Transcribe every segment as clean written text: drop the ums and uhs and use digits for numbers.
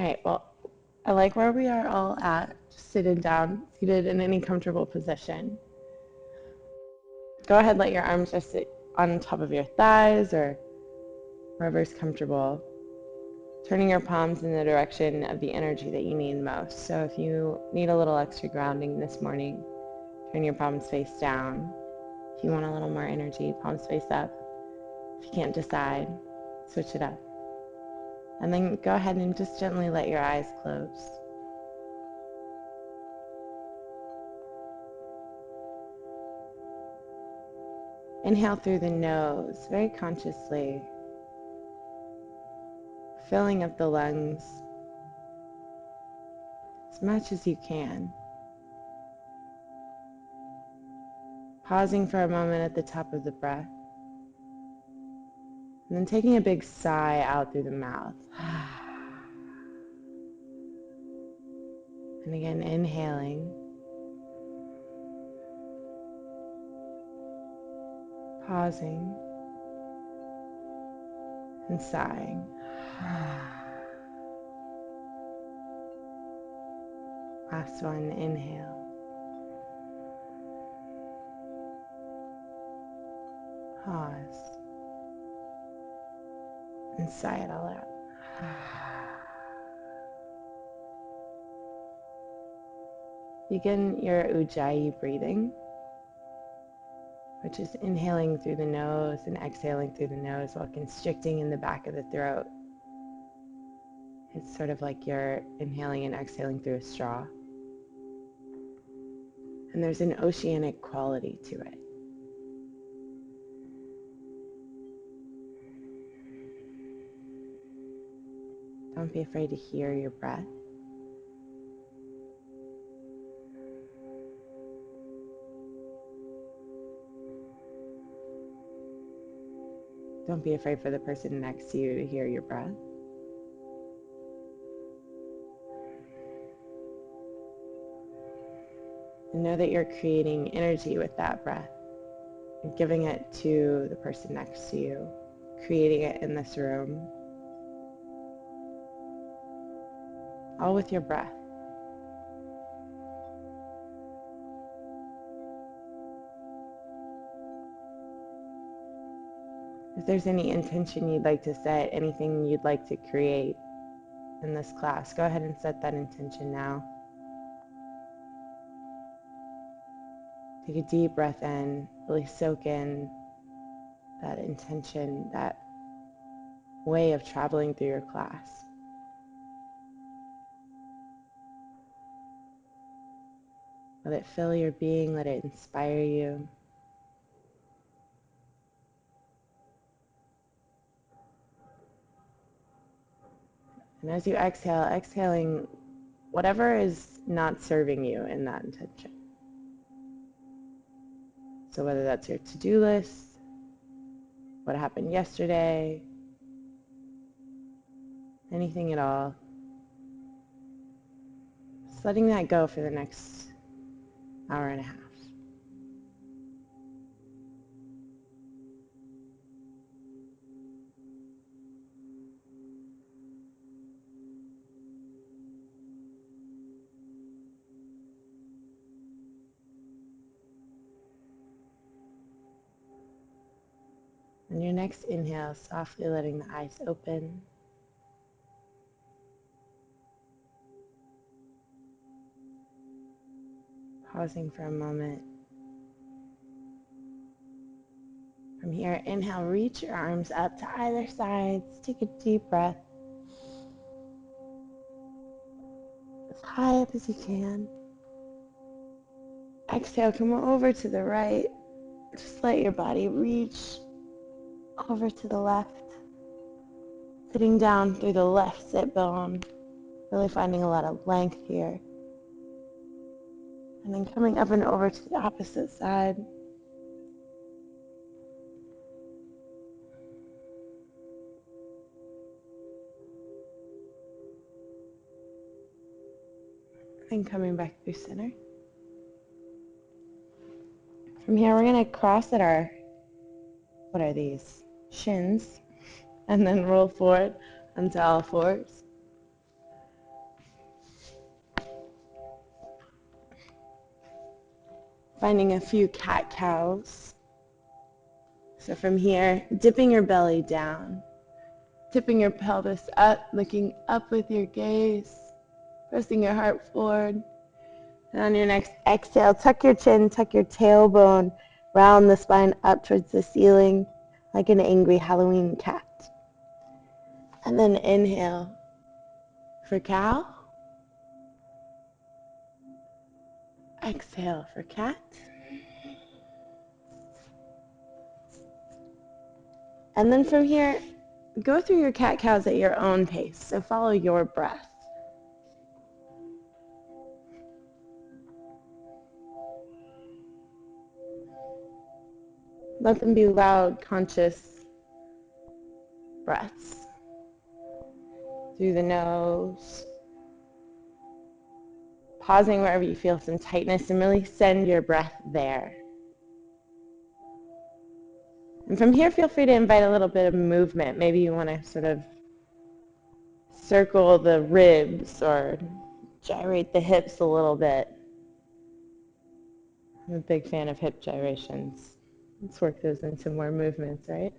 right, well, I like where we are all at, just seated in any comfortable position. Go ahead, let your arms just sit on top of your thighs or wherever's comfortable. Turning your palms in the direction of the energy that you need most. So if you need a little extra grounding this morning, turn your palms face down. If you want a little more energy, palms face up. If you can't decide, switch it up. And then go ahead and just gently let your eyes close. Inhale through the nose, very consciously, filling up the lungs as much as you can. Pausing for a moment at the top of the breath. And then taking a big sigh out through the mouth. And again, inhaling. Pausing. And sighing. Last one, inhale. Pause. And sigh it all out. Begin your Ujjayi breathing, which is inhaling through the nose and exhaling through the nose while constricting in the back of the throat. It's sort of like you're inhaling and exhaling through a straw. And there's an oceanic quality to it. Don't be afraid to hear your breath. Don't be afraid for the person next to you to hear your breath. And know that you're creating energy with that breath and giving it to the person next to you, creating it in this room, all with your breath. If there's any intention you'd like to set, anything you'd like to create in this class, go ahead and set that intention now. Take a deep breath in, really soak in that intention, that way of traveling through your class. Let it fill your being, let it inspire you. And as you exhale, exhaling whatever is not serving you in that intention. So whether that's your to-do list, what happened yesterday, anything at all, just letting that go for the next hour and a half. On your next inhale, softly letting the eyes open. Pausing for a moment. From here, inhale, reach your arms up to either sides. Take a deep breath. As high up as you can. Exhale, come over to the right. Just let your body reach over to the left. Sitting down through the left sit bone. Really finding a lot of length here. And then coming up and over to the opposite side. And coming back through center. From here, we're going to cross at our, what are these? Shins. And then roll forward onto all fours. Finding a few cat-cows. So from here, dipping your belly down, tipping your pelvis up, looking up with your gaze, pressing your heart forward. And on your next exhale, tuck your chin, tuck your tailbone, round the spine up towards the ceiling like an angry Halloween cat. And then inhale for cow. Exhale for cat. And then from here, go through your cat-cows at your own pace. So follow your breath. Let them be loud, conscious breaths. Through the nose. Pausing wherever you feel some tightness and really send your breath there. And from here, feel free to invite a little bit of movement. Maybe you want to sort of circle the ribs or gyrate the hips a little bit. I'm a big fan of hip gyrations. Let's work those into more movements, right?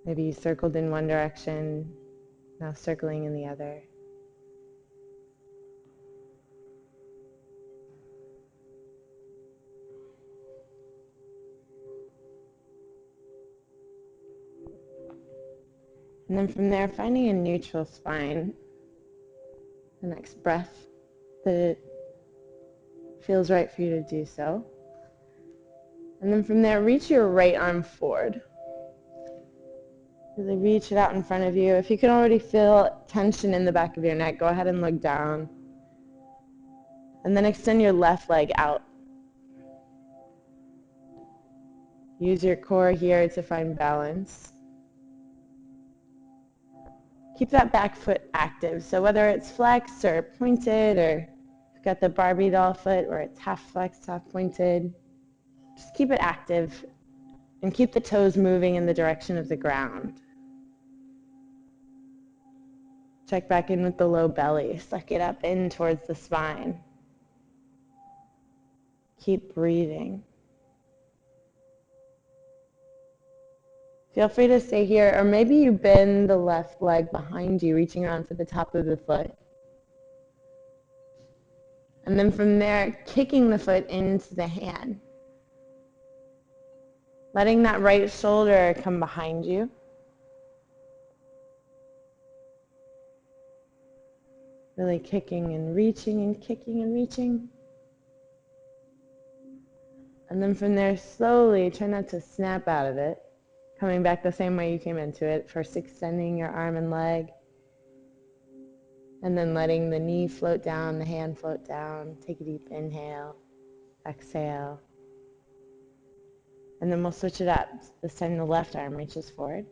Maybe you circled in one direction, now circling in the other. And then from there, finding a neutral spine. The next breath that it feels right for you to do so. And then from there, reach your right arm forward. Really reach it out in front of you. If you can already feel tension in the back of your neck, go ahead and look down. And then extend your left leg out. Use your core here to find balance. Keep that back foot active. So whether it's flexed or pointed, or you've got the Barbie doll foot where it's half flexed, half pointed, just keep it active and keep the toes moving in the direction of the ground. Check back in with the low belly. Suck it up in towards the spine. Keep breathing. Feel free to stay here, or maybe you bend the left leg behind you, reaching around for the top of the foot. And then from there, kicking the foot into the hand. Letting that right shoulder come behind you. Really kicking and reaching and kicking and reaching. And then from there, slowly, try not to snap out of it. Coming back the same way you came into it. First extending your arm and leg. And then letting the knee float down, the hand float down. Take a deep inhale. Exhale. And then we'll switch it up. This time the left arm reaches forward.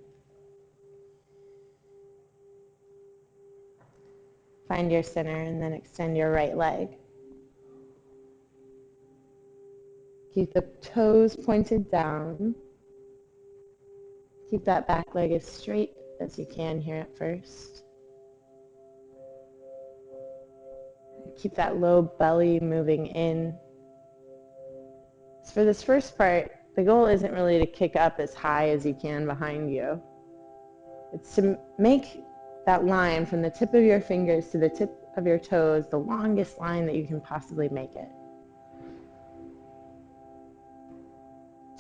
Find your center and then extend your right leg. Keep the toes pointed down. Keep that back leg as straight as you can here at first. Keep that low belly moving in. So for this first part, the goal isn't really to kick up as high as you can behind you. It's to make that line from the tip of your fingers to the tip of your toes the longest line that you can possibly make it.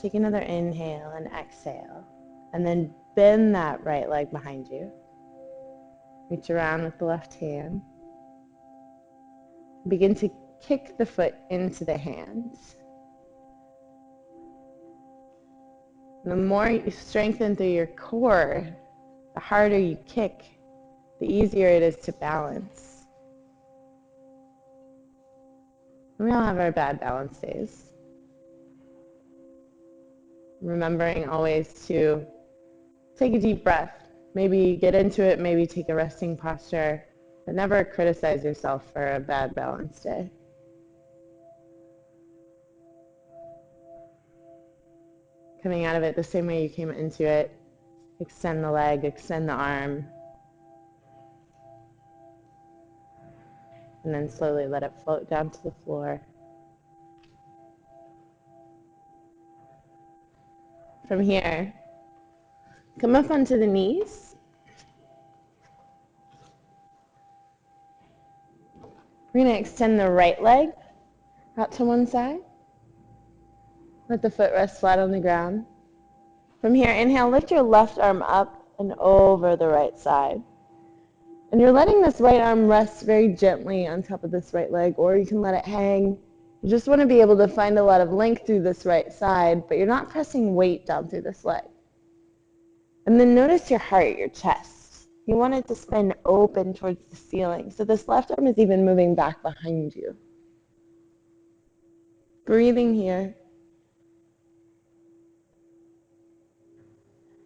Take another inhale and exhale. And then bend that right leg behind you. Reach around with the left hand. Begin to kick the foot into the hands. The more you strengthen through your core, the harder you kick, the easier it is to balance. We all have our bad balance days. Remembering always to take a deep breath. Maybe get into it, maybe take a resting posture, but never criticize yourself for a bad balance day. Coming out of it the same way you came into it. Extend the leg, extend the arm. and then slowly let it float down to the floor. From here, come up onto the knees. We're going to extend the right leg out to one side. Let the foot rest flat on the ground. From here, inhale, lift your left arm up and over the right side. And you're letting this right arm rest very gently on top of this right leg, or you can let it hang. You just want to be able to find a lot of length through this right side, but you're not pressing weight down through this leg. And then notice your heart, your chest. You want it to spin open towards the ceiling. So this left arm is even moving back behind you. Breathing here.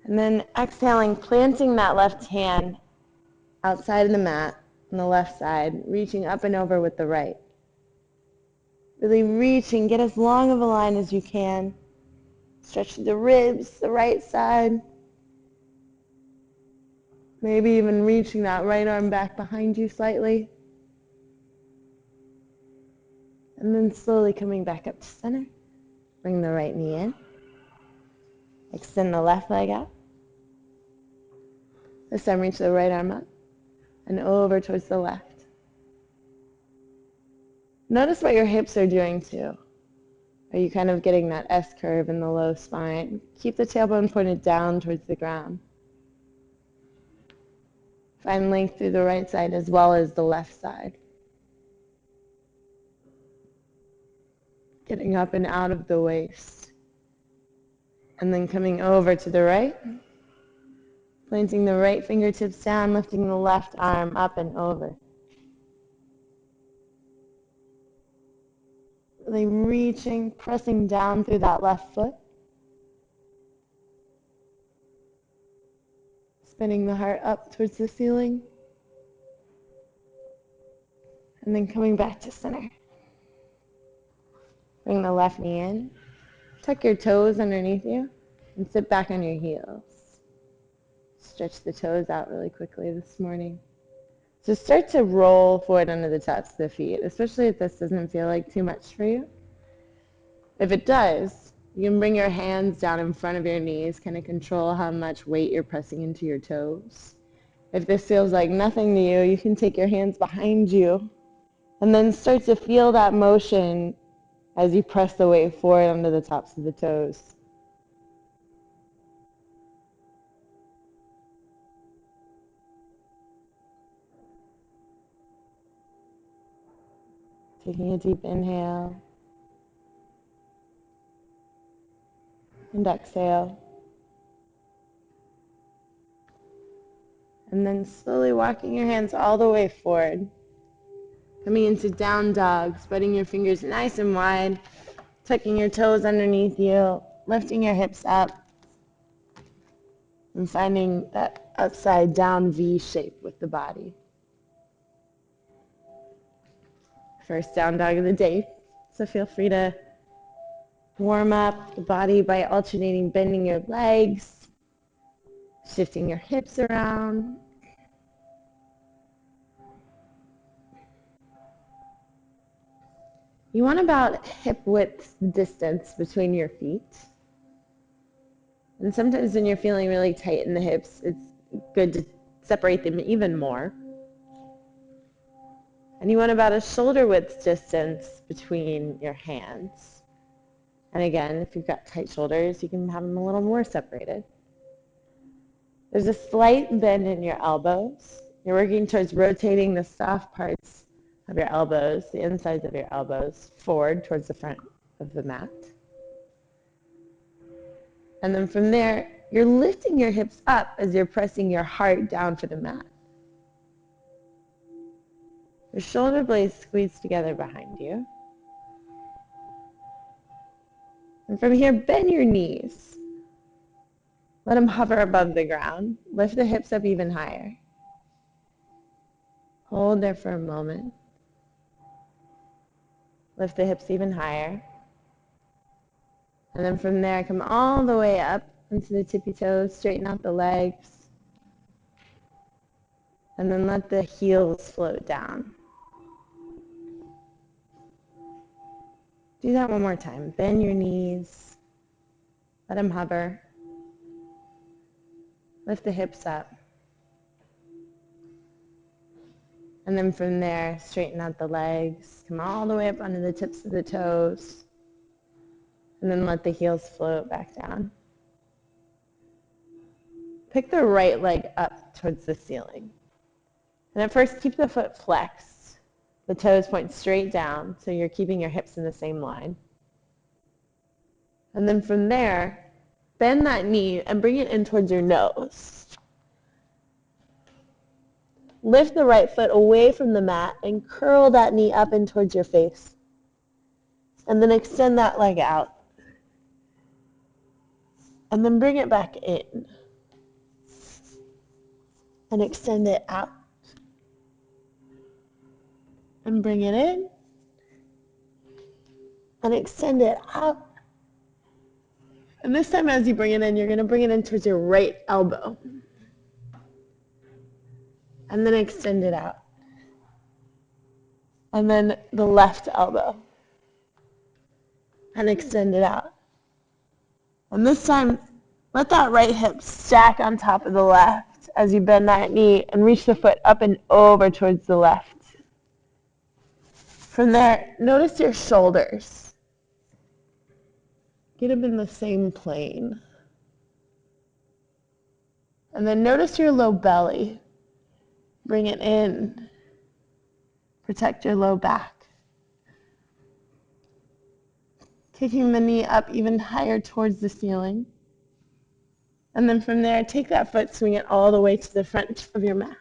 And then exhaling, planting that left hand outside of the mat on the left side, reaching up and over with the right. Really reaching, get as long of a line as you can. Stretch the ribs, the right side. Maybe even reaching that right arm back behind you slightly. And then slowly coming back up to center. Bring the right knee in. Extend the left leg out. This time reach the right arm up and over towards the left. Notice what your hips are doing too. Are you kind of getting that S curve in the low spine? Keep the tailbone pointed down towards the ground. Find length through the right side as well as the left side. Getting up and out of the waist. And then coming over to the right. Planting the right fingertips down, lifting the left arm up and over. Really reaching, pressing down through that left foot. Spinning the heart up towards the ceiling. And then coming back to center. Bring the left knee in. Tuck your toes underneath you and sit back on your heels. Stretch the toes out really quickly this morning. So start to roll forward under the tops of the feet, especially if this doesn't feel like too much for you. If it does, you can bring your hands down in front of your knees, kind of control how much weight you're pressing into your toes. If this feels like nothing to you, you can take your hands behind you and then start to feel that motion as you press the weight forward under the tops of the toes. Taking a deep inhale and exhale. And then slowly walking your hands all the way forward. Coming into down dog, spreading your fingers nice and wide, tucking your toes underneath you, lifting your hips up, and finding that upside down V shape with the body. First down dog of the day, so feel free to warm up the body by alternating bending your legs, shifting your hips around. You want about hip width distance between your feet. And sometimes when you're feeling really tight in the hips, it's good to separate them even more. And you want about a shoulder width distance between your hands. And again, if you've got tight shoulders, you can have them a little more separated. There's a slight bend in your elbows. You're working towards rotating the soft parts of your elbows, the insides of your elbows, forward towards the front of the mat. And then from there, you're lifting your hips up as you're pressing your heart down for the mat. Your shoulder blades squeeze together behind you. And from here, bend your knees. Let them hover above the ground. Lift the hips up even higher. Hold there for a moment. Lift the hips even higher. And then from there, come all the way up into the tippy toes. Straighten out the legs. And then let the heels float down. Do that one more time. Bend your knees. Let them hover. Lift the hips up. And then from there, straighten out the legs. Come all the way up onto the tips of the toes. And then let the heels float back down. Pick the right leg up towards the ceiling. And at first, keep the foot flexed. The toes point straight down, so you're keeping your hips in the same line. And then from there, bend that knee and bring it in towards your nose. Lift the right foot away from the mat and curl that knee up in towards your face. And then extend that leg out. And then bring it back in. And extend it out. And bring it in. And extend it out. And this time as you bring it in, you're going to bring it in towards your right elbow. And then extend it out. And then the left elbow. And extend it out. And this time, let that right hip stack on top of the left as you bend that knee and reach the foot up and over towards the left. From there, notice your shoulders. Get them in the same plane. And then notice your low belly. Bring it in. Protect your low back. Taking the knee up even higher towards the ceiling. And then from there, take that foot, swing it all the way to the front of your mat.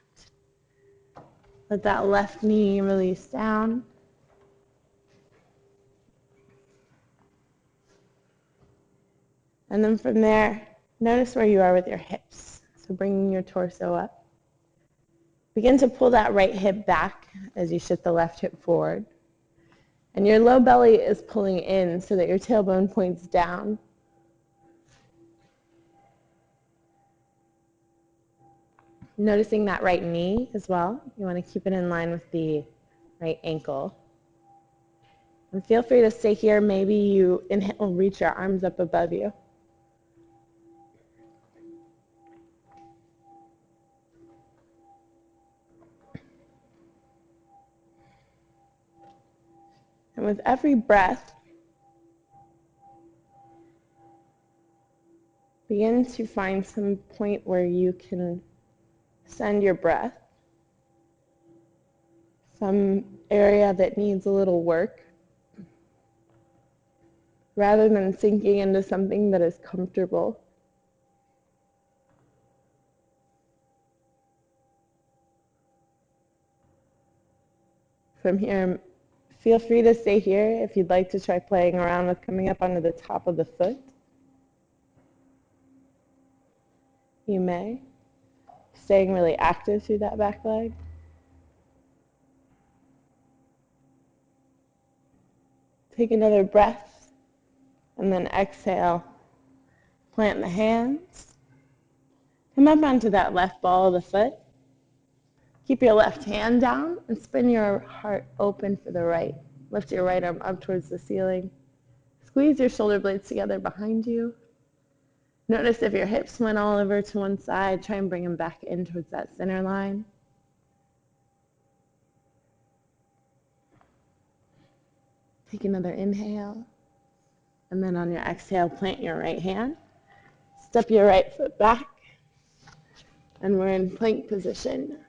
Let that left knee release down. And then from there, notice where you are with your hips. So bringing your torso up. Begin to pull that right hip back as you shift the left hip forward. And your low belly is pulling in so that your tailbone points down. Noticing that right knee as well. You want to keep it in line with the right ankle. And feel free to stay here. Maybe you inhale, reach your arms up above you. And with every breath, begin to find some point where you can send your breath. Some area that needs a little work. Rather than sinking into something that is comfortable. From here, feel free to stay here if you'd like to try playing around with coming up onto the top of the foot. You may. Staying really active through that back leg. Take another breath, and then exhale. Plant the hands. Come up onto that left ball of the foot. Keep your left hand down and spin your heart open for the right. Lift your right arm up towards the ceiling. Squeeze your shoulder blades together behind you. Notice if your hips went all over to one side, try and bring them back in towards that center line. Take another inhale. And then on your exhale, plant your right hand. Step your right foot back. And we're in plank position,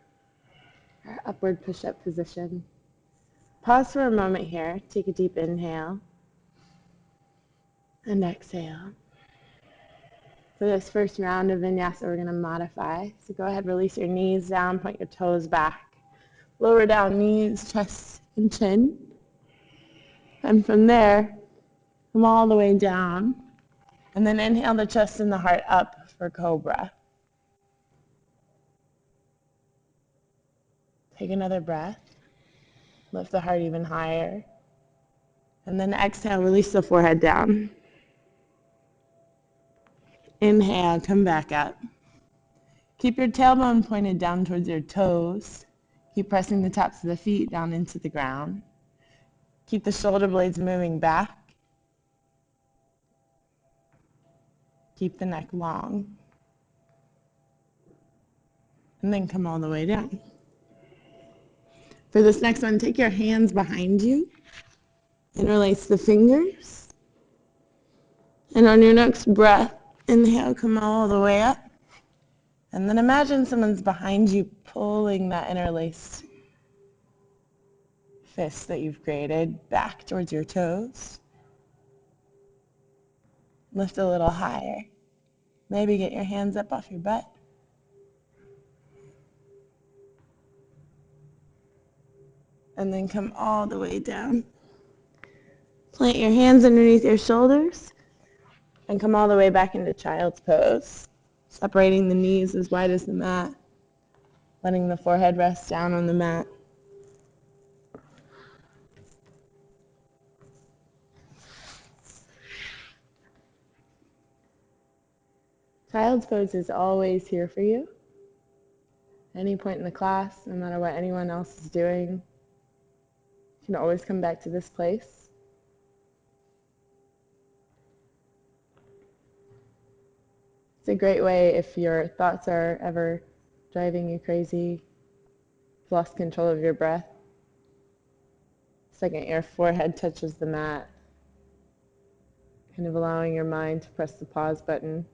our upward push-up position. Pause for a moment here. Take a deep inhale. And exhale. For this first round of vinyasa, we're going to modify. So go ahead, release your knees down, point your toes back. Lower down knees, chest, and chin. And from there, come all the way down. And then inhale the chest and the heart up for cobra. Take another breath. Lift the heart even higher. And then exhale, release the forehead down. Inhale, come back up. Keep your tailbone pointed down towards your toes. Keep pressing the tops of the feet down into the ground. Keep the shoulder blades moving back. Keep the neck long. And then come all the way down. For this next one, take your hands behind you. Interlace the fingers. And on your next breath, inhale, come all the way up. And then imagine someone's behind you pulling that interlaced fist that you've created back towards your toes. Lift a little higher. Maybe get your hands up off your butt. And then come all the way down. Plant your hands underneath your shoulders and come all the way back into child's pose. Separating the knees as wide as the mat. Letting the forehead rest down on the mat. Child's pose is always here for you. Any point in the class, no matter what anyone else is doing, you can always come back to this place. It's a great way if your thoughts are ever driving you crazy, you've lost control of your breath. The second your forehead touches the mat, kind of allowing your mind to press the pause button.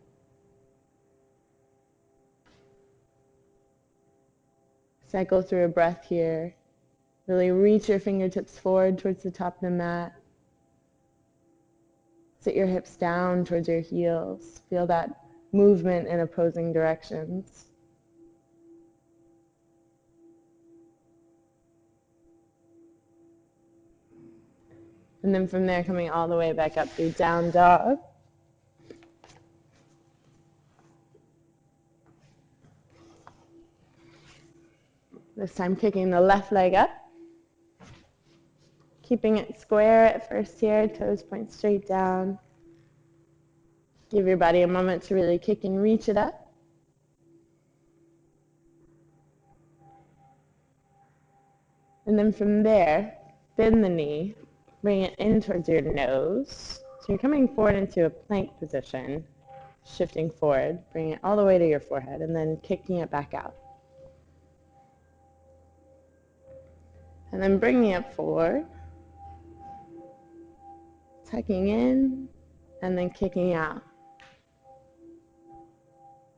Cycle through a breath here. Really reach your fingertips forward towards the top of the mat. Sit your hips down towards your heels. Feel that movement in opposing directions. And then from there, coming all the way back up through down dog. This time kicking the left leg up. Keeping it square at first here, toes point straight down. Give your body a moment to really kick and reach it up. And then from there, bend the knee, bring it in towards your nose. So you're coming forward into a plank position, shifting forward, bringing it all the way to your forehead, and then kicking it back out. And then bringing it forward, tucking in, and then kicking out.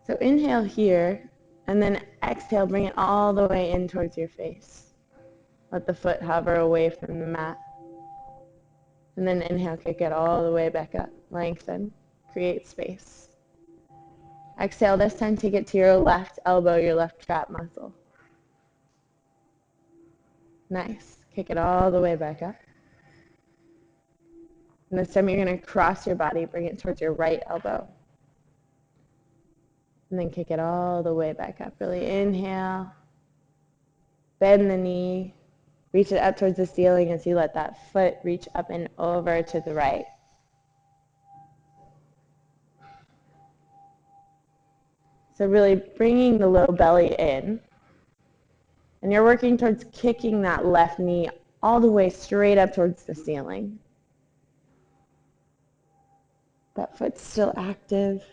So inhale here, and then exhale, bring it all the way in towards your face. Let the foot hover away from the mat. And then inhale, kick it all the way back up. Lengthen, create space. Exhale, this time take it to your left elbow, your left trap muscle. Nice. Kick it all the way back up. And this time you're going to cross your body, bring it towards your right elbow. And then kick it all the way back up. Really inhale. Bend the knee. Reach it up towards the ceiling as you let that foot reach up and over to the right. So really bringing the low belly in. And you're working towards kicking that left knee all the way straight up towards the ceiling. That foot's still active.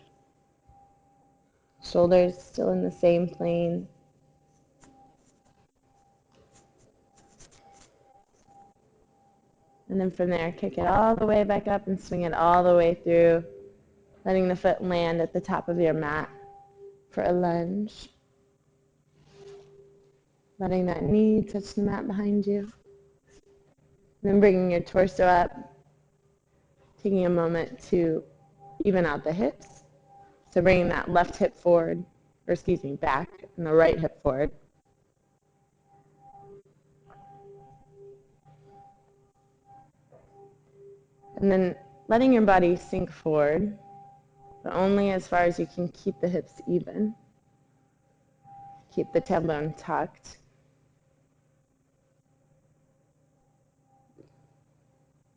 Shoulders still in the same plane. And then from there, kick it all the way back up and swing it all the way through, letting the foot land at the top of your mat for a lunge. Letting that knee touch the mat behind you. Then bringing your torso up, taking a moment to even out the hips. So bringing that left hip forward, back, and the right hip forward. And then letting your body sink forward, but only as far as you can keep the hips even. Keep the tailbone tucked.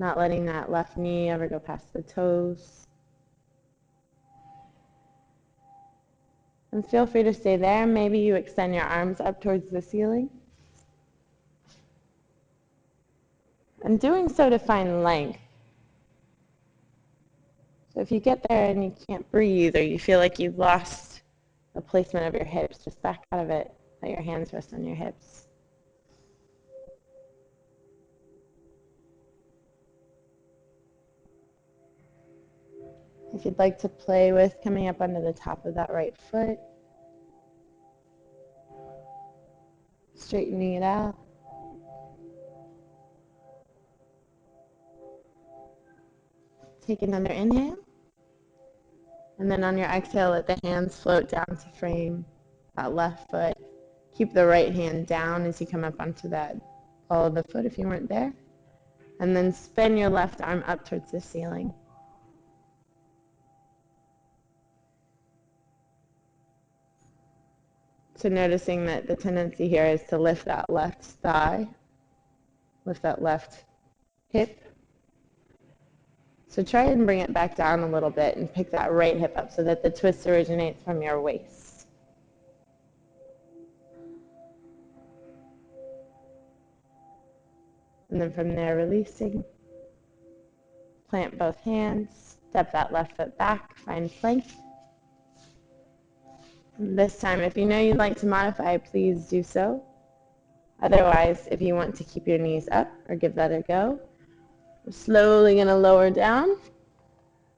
Not letting that left knee ever go past the toes. And feel free to stay there. Maybe you extend your arms up towards the ceiling. And doing so to find length. So if you get there and you can't breathe, or you feel like you've lost the placement of your hips, just back out of it. Let your hands rest on your hips. If you'd like to play with coming up onto the top of that right foot, straightening it out. Take another inhale. And then on your exhale, let the hands float down to frame that left foot. Keep the right hand down as you come up onto that ball of the foot if you weren't there. And then spin your left arm up towards the ceiling. So noticing that the tendency here is to lift that left thigh, lift that left hip. So try and bring it back down a little bit and pick that right hip up so that the twist originates from your waist. And then from there, releasing. Plant both hands, step that left foot back, find plank. And this time, if you know you'd like to modify, please do so. Otherwise, if you want to keep your knees up or give that a go, we're slowly going to lower down,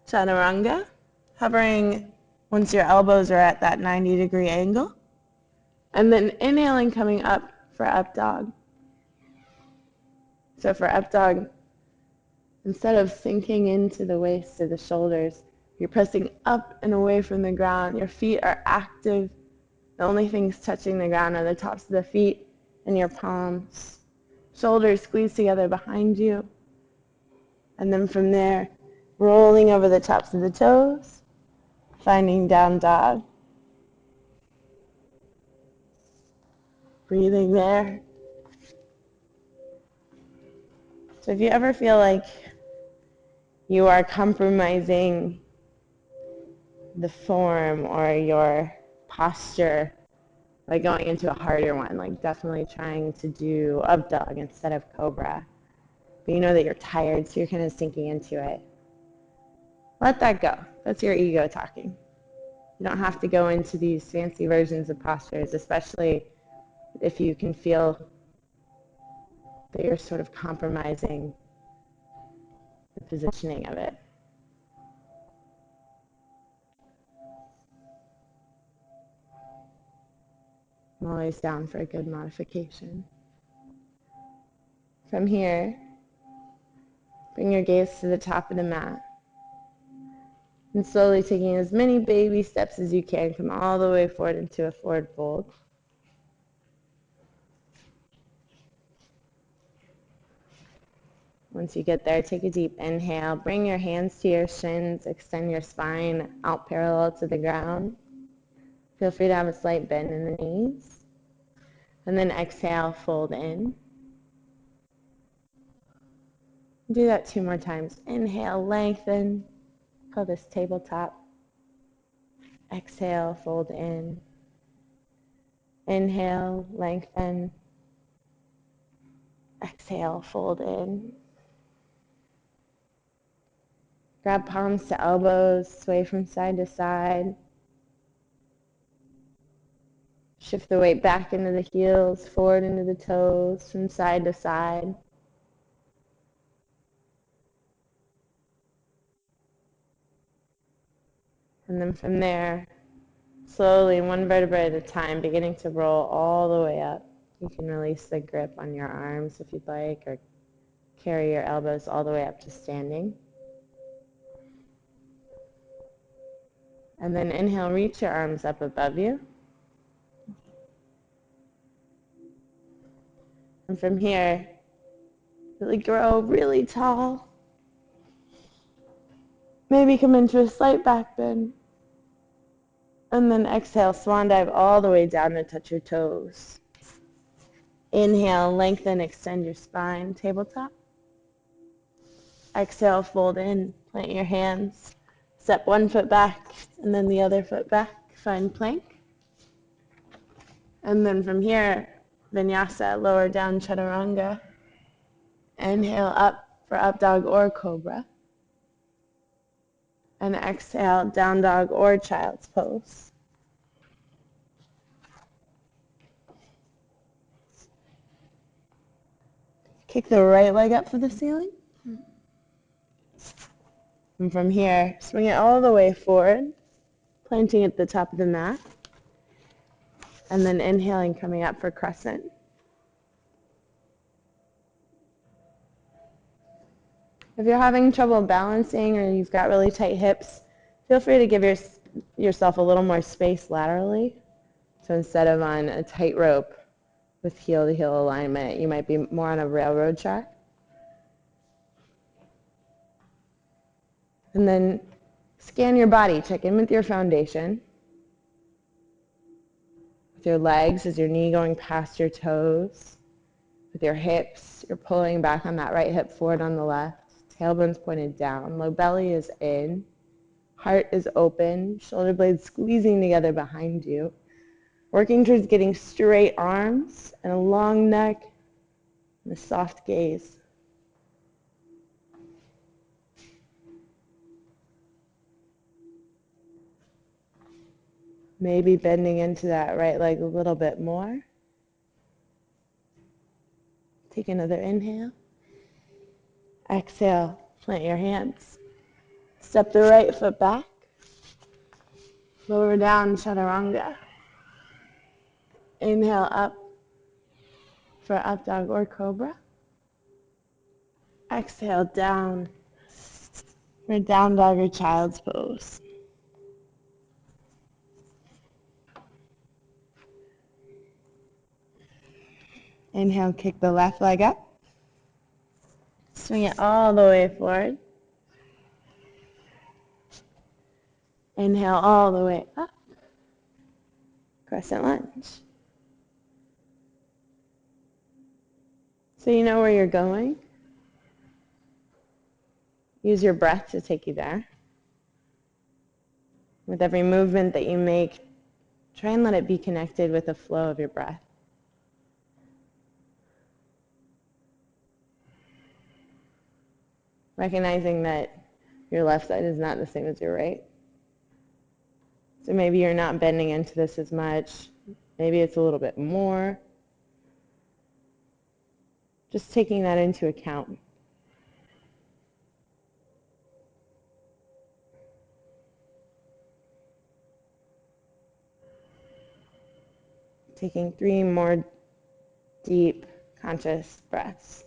chaturanga, hovering once your elbows are at that 90-degree angle. And then inhaling, coming up for up dog. So for up dog, instead of sinking into the waist or the shoulders, you're pressing up and away from the ground. Your feet are active. The only things touching the ground are the tops of the feet and your palms. Shoulders squeeze together behind you. And then from there, rolling over the tops of the toes, finding down dog. Breathing there. So if you ever feel like you are compromising the form or your posture by going into a harder one, like definitely trying to do up dog instead of cobra, but you know that you're tired, so you're kind of sinking into it, let that go. That's your ego talking. You don't have to go into these fancy versions of postures, especially if you can feel that you're sort of compromising the positioning of it. I'm always down for a good modification. From here, bring your gaze to the top of the mat. And slowly taking as many baby steps as you can, come all the way forward into a forward fold. Once you get there, take a deep inhale. Bring your hands to your shins. Extend your spine out parallel to the ground. Feel free to have a slight bend in the knees. And then exhale, fold in. Do that 2 more times. Inhale, lengthen. Call this tabletop. Exhale, fold in. Inhale, lengthen. Exhale, fold in. Grab palms to elbows, sway from side to side. Shift the weight back into the heels, forward into the toes, from side to side. And then from there, slowly, one vertebra at a time, beginning to roll all the way up. You can release the grip on your arms if you'd like, or carry your elbows all the way up to standing. And then inhale, reach your arms up above you. And from here, really grow really tall. Maybe come into a slight back bend. And then exhale, swan dive all the way down to touch your toes. Inhale, lengthen, extend your spine, tabletop. Exhale, fold in, plant your hands. Step one foot back and then the other foot back, find plank. And then from here, vinyasa, lower down chaturanga. Inhale up for up dog or cobra. And exhale, down dog or child's pose. Kick the right leg up for the ceiling. And from here, swing it all the way forward, planting at the top of the mat. And then inhaling, coming up for crescent. If you're having trouble balancing or you've got really tight hips, feel free to give yourself a little more space laterally. So instead of on a tight rope with heel-to-heel alignment, you might be more on a railroad track. And then scan your body. Check in with your foundation. With your legs, is your knee going past your toes? With your hips, you're pulling back on that right hip forward on the left. Tailbone's pointed down. Low belly is in. Heart is open. Shoulder blades squeezing together behind you. Working towards getting straight arms and a long neck and a soft gaze. Maybe bending into that right leg a little bit more. Take another inhale. Exhale, plant your hands. Step the right foot back. Lower down, chaturanga. Inhale up for up dog or cobra. Exhale down for down dog or child's pose. Inhale, kick the left leg up. Swing it all the way forward. Inhale all the way up. Crescent lunge. So you know where you're going. Use your breath to take you there. With every movement that you make, try and let it be connected with the flow of your breath. Recognizing that your left side is not the same as your right. So maybe you're not bending into this as much. Maybe it's a little bit more. Just taking that into account. Taking 3 more deep, conscious breaths.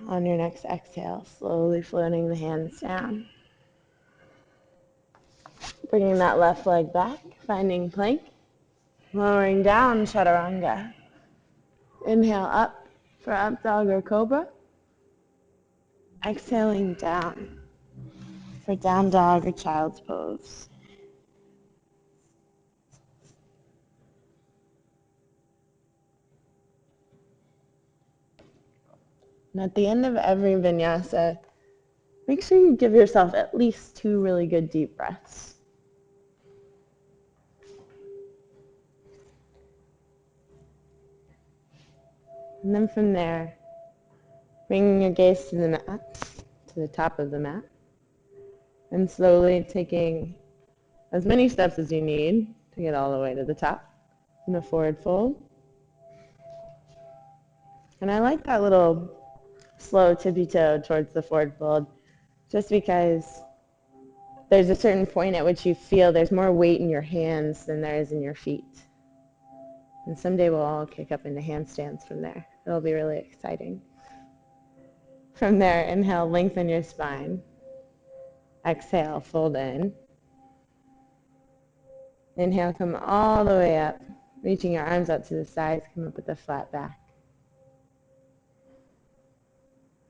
On your next exhale, slowly floating the hands down. Bringing that left leg back, finding plank. Lowering down, chaturanga. Inhale up for up dog or cobra. Exhaling down for down dog or child's pose. And at the end of every vinyasa, make sure you give yourself at least 2 really good deep breaths. And then from there, bringing your gaze to the mat, to the top of the mat, and slowly taking as many steps as you need to get all the way to the top in a forward fold. And I like that little slow tippy-toe towards the forward fold just because there's a certain point at which you feel there's more weight in your hands than there is in your feet. And someday we'll all kick up into handstands from there. It'll be really exciting. From there, inhale, lengthen your spine. Exhale, fold in. Inhale, come all the way up, reaching your arms out to the sides, come up with a flat back.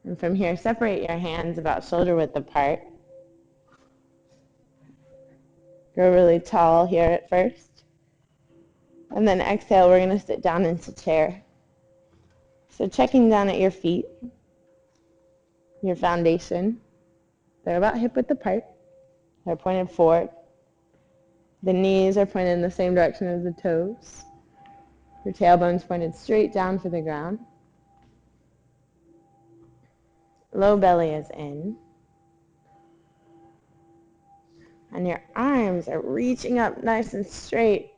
And from here, separate your hands about shoulder width apart. Grow really tall here at first. And then exhale, we're going to sit down into chair. So checking down at your feet, your foundation. They're about hip width apart. They're pointed forward. The knees are pointed in the same direction as the toes. Your tailbone's pointed straight down for the ground. Low belly is in. And your arms are reaching up nice and straight.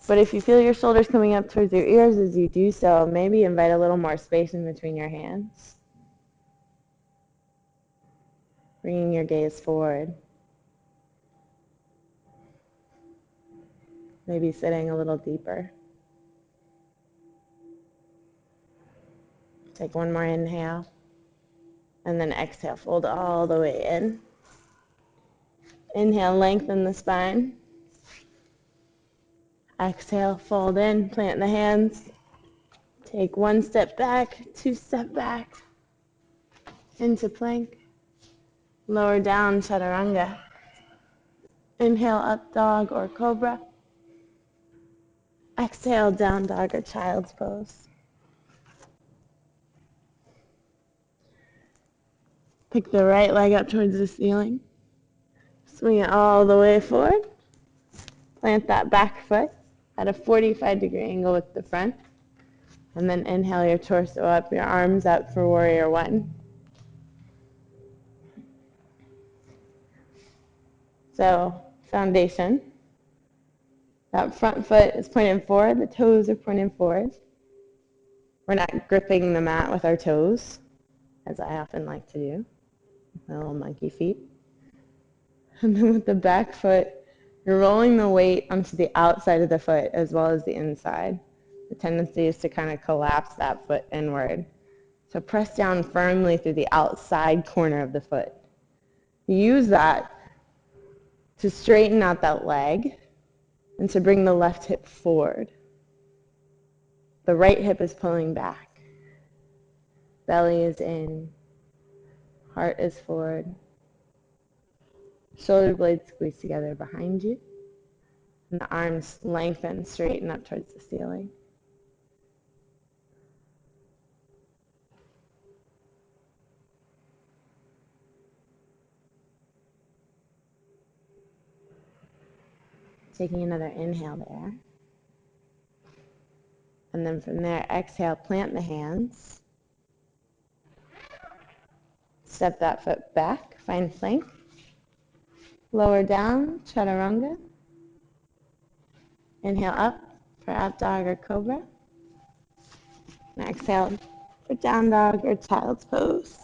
But if you feel your shoulders coming up towards your ears as you do so, maybe invite a little more space in between your hands. Bringing your gaze forward. Maybe sitting a little deeper. Take one more inhale. And then exhale, fold all the way in. Inhale, lengthen the spine. Exhale, fold in, plant the hands. Take one step back, 2 step back. Into plank. Lower down, chaturanga. Inhale, up dog or cobra. Exhale, down dog or child's pose. Pick the right leg up towards the ceiling. Swing it all the way forward. Plant that back foot at a 45-degree angle with the front. And then inhale your torso up, your arms up for warrior one. So, foundation. That front foot is pointing forward, the toes are pointing forward. We're not gripping the mat with our toes, as I often like to do. My little monkey feet. And then with the back foot, you're rolling the weight onto the outside of the foot as well as the inside. The tendency is to kind of collapse that foot inward. So press down firmly through the outside corner of the foot. Use that to straighten out that leg and to bring the left hip forward. The right hip is pulling back. Belly is in. Heart is forward. Shoulder blades squeeze together behind you. And the arms lengthen, straighten up towards the ceiling. Taking another inhale there. And then from there, exhale, plant the hands. Step that foot back, find plank. Lower down, chaturanga. Inhale up for up dog or cobra. And exhale for down dog or child's pose.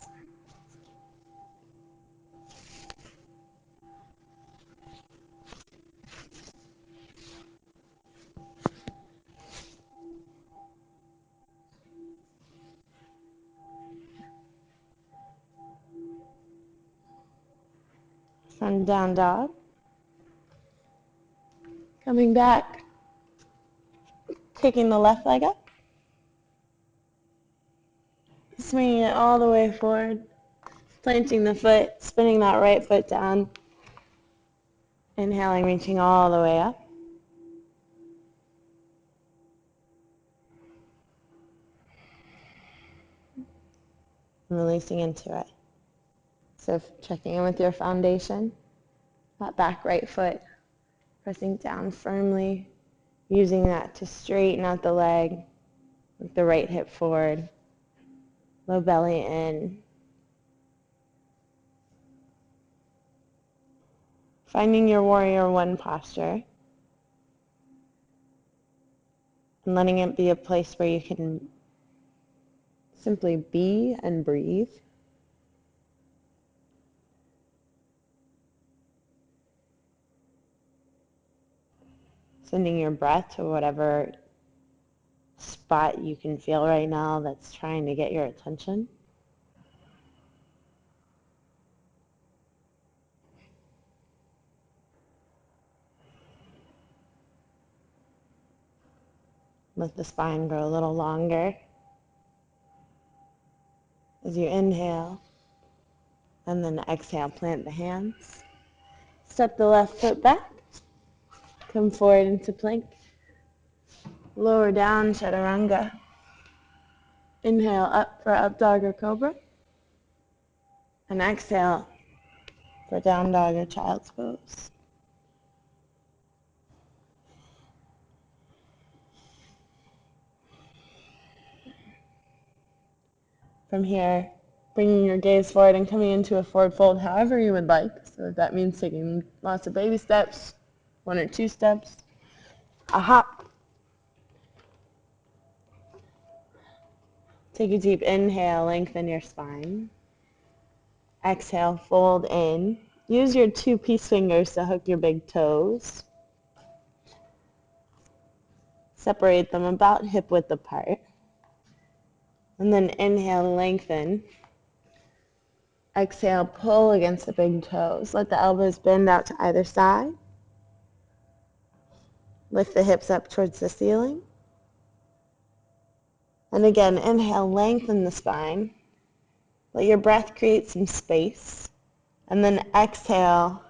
From down dog. Coming back, taking the left leg up. Swinging it all the way forward. Planting the foot, spinning that right foot down. Inhaling, reaching all the way up. And releasing into it. So checking in with your foundation. That back right foot, pressing down firmly, using that to straighten out the leg with the right hip forward. Low belly in. Finding your warrior one posture. And letting it be a place where you can simply be and breathe. Sending your breath to whatever spot you can feel right now that's trying to get your attention. Let the spine grow a little longer as you inhale, and then exhale, plant the hands. Step the left foot back, come forward into plank. Lower down, chaturanga. Inhale up for up dog or cobra. And exhale for down dog or child's pose. From here, bringing your gaze forward and coming into a forward fold however you would like. So if that means taking lots of baby steps, 1 or 2 steps, a hop. Take a deep inhale, lengthen your spine. Exhale, fold in. Use your 2 peace fingers to hook your big toes. Separate them about hip width apart. And then inhale, lengthen. Exhale, pull against the big toes. Let the elbows bend out to either side. Lift the hips up towards the ceiling. And again, inhale, lengthen the spine. Let your breath create some space. And then exhale,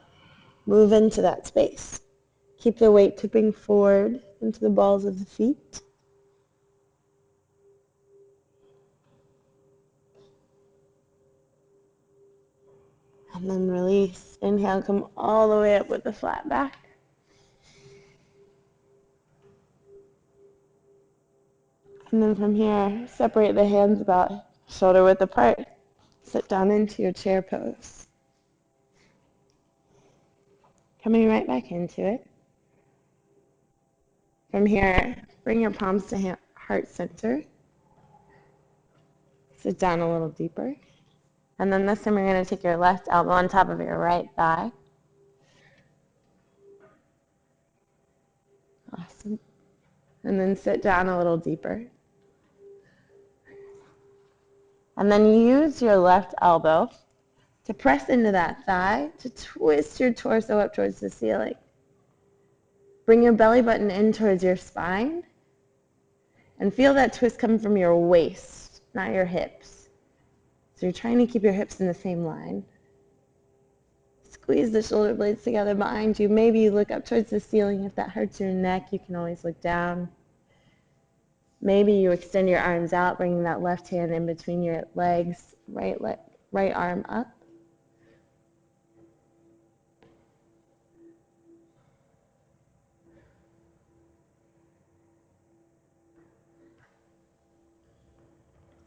move into that space. Keep the weight tipping forward into the balls of the feet. And then release. Inhale, come all the way up with the flat back. And then from here, separate the hands about shoulder width apart. Sit down into your chair pose. Coming right back into it. From here, bring your palms to heart center. Sit down a little deeper. And then this time you're going to take your left elbow on top of your right thigh. Awesome. And then sit down a little deeper. And then use your left elbow to press into that thigh, to twist your torso up towards the ceiling. Bring your belly button in towards your spine. And feel that twist come from your waist, not your hips. So you're trying to keep your hips in the same line. Squeeze the shoulder blades together behind you. Maybe you look up towards the ceiling. If that hurts your neck, you can always look down. Maybe you extend your arms out, bringing that left hand in between your legs, right arm up.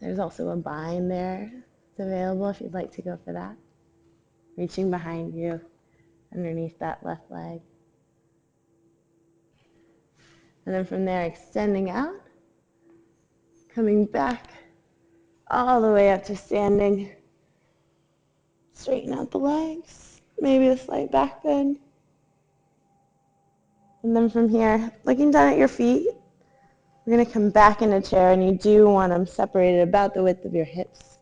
There's also a bind there. It's available if you'd like to go for that. Reaching behind you, underneath that left leg. And then from there, extending out, coming back all the way up to standing. Straighten out the legs, maybe a slight back bend. And then from here, looking down at your feet, we're going to come back in a chair, and you do want them separated about the width of your hips.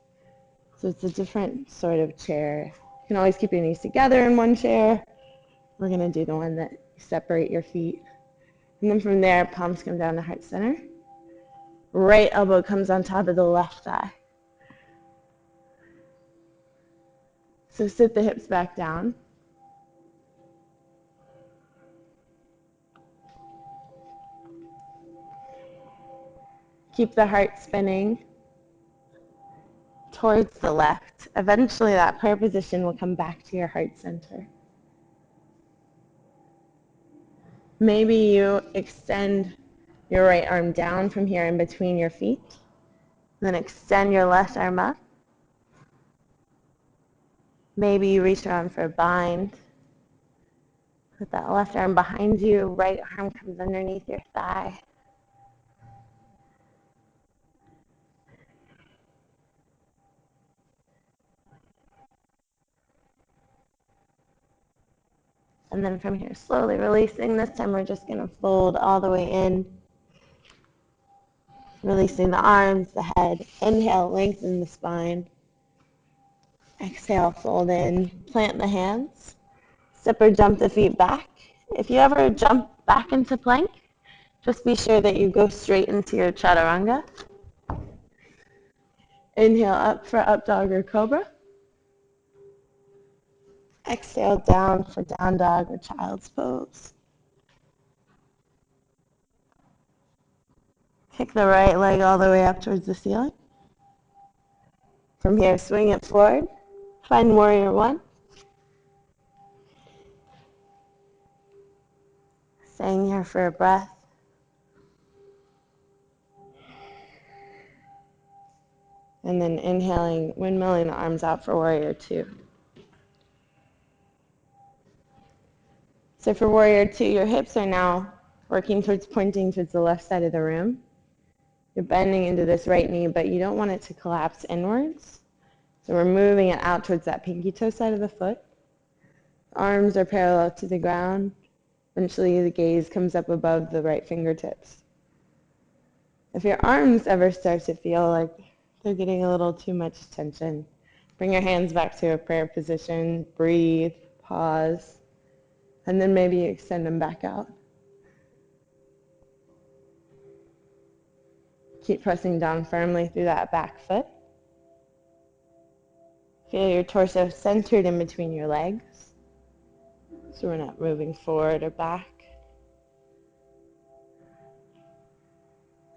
So it's a different sort of chair. You can always keep your knees together in one chair. We're going to do the one that you separate your feet. And then from there, palms come down to heart center. Right elbow comes on top of the left thigh. So sit the hips back down. Keep the heart spinning towards the left. Eventually that prayer position will come back to your heart center. Maybe you extend your right arm down from here in between your feet. Then extend your left arm up. Maybe you reach around for a bind. Put that left arm behind you. Right arm comes underneath your thigh. And then from here, slowly releasing. This time we're just going to fold all the way in. Releasing the arms, the head. Inhale, lengthen the spine. Exhale, fold in. Plant the hands. Step or jump the feet back. If you ever jump back into plank, just be sure that you go straight into your chaturanga. Inhale up for up dog or cobra. Exhale down for down dog or child's pose. Kick the right leg all the way up towards the ceiling. From here, swing it forward. Find warrior one. Staying here for a breath. And then inhaling, windmilling the arms out for warrior two. So for warrior two, your hips are now working towards pointing towards the left side of the room. You're bending into this right knee, but you don't want it to collapse inwards. So we're moving it out towards that pinky toe side of the foot. Arms are parallel to the ground. Eventually the gaze comes up above the right fingertips. If your arms ever start to feel like they're getting a little too much tension, bring your hands back to a prayer position, breathe, pause, and then maybe extend them back out. Keep pressing down firmly through that back foot. Feel your torso centered in between your legs, so we're not moving forward or back.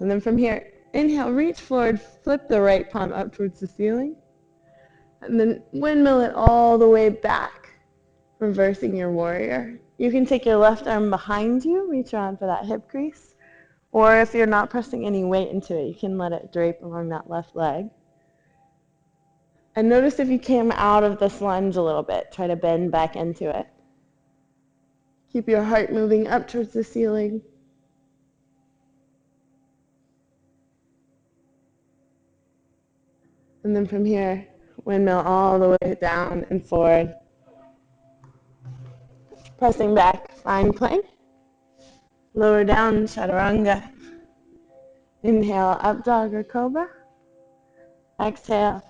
And then from here, inhale, reach forward, flip the right palm up towards the ceiling, and then windmill it all the way back, reversing your warrior. You can take your left arm behind you, reach around for that hip crease, or if you're not pressing any weight into it, you can let it drape along that left leg. And notice if you came out of this lunge a little bit, try to bend back into it. Keep your heart moving up towards the ceiling. And then from here, windmill all the way down and forward. Pressing back, find plank. Lower down, chaturanga. Inhale, up dog or cobra. Exhale,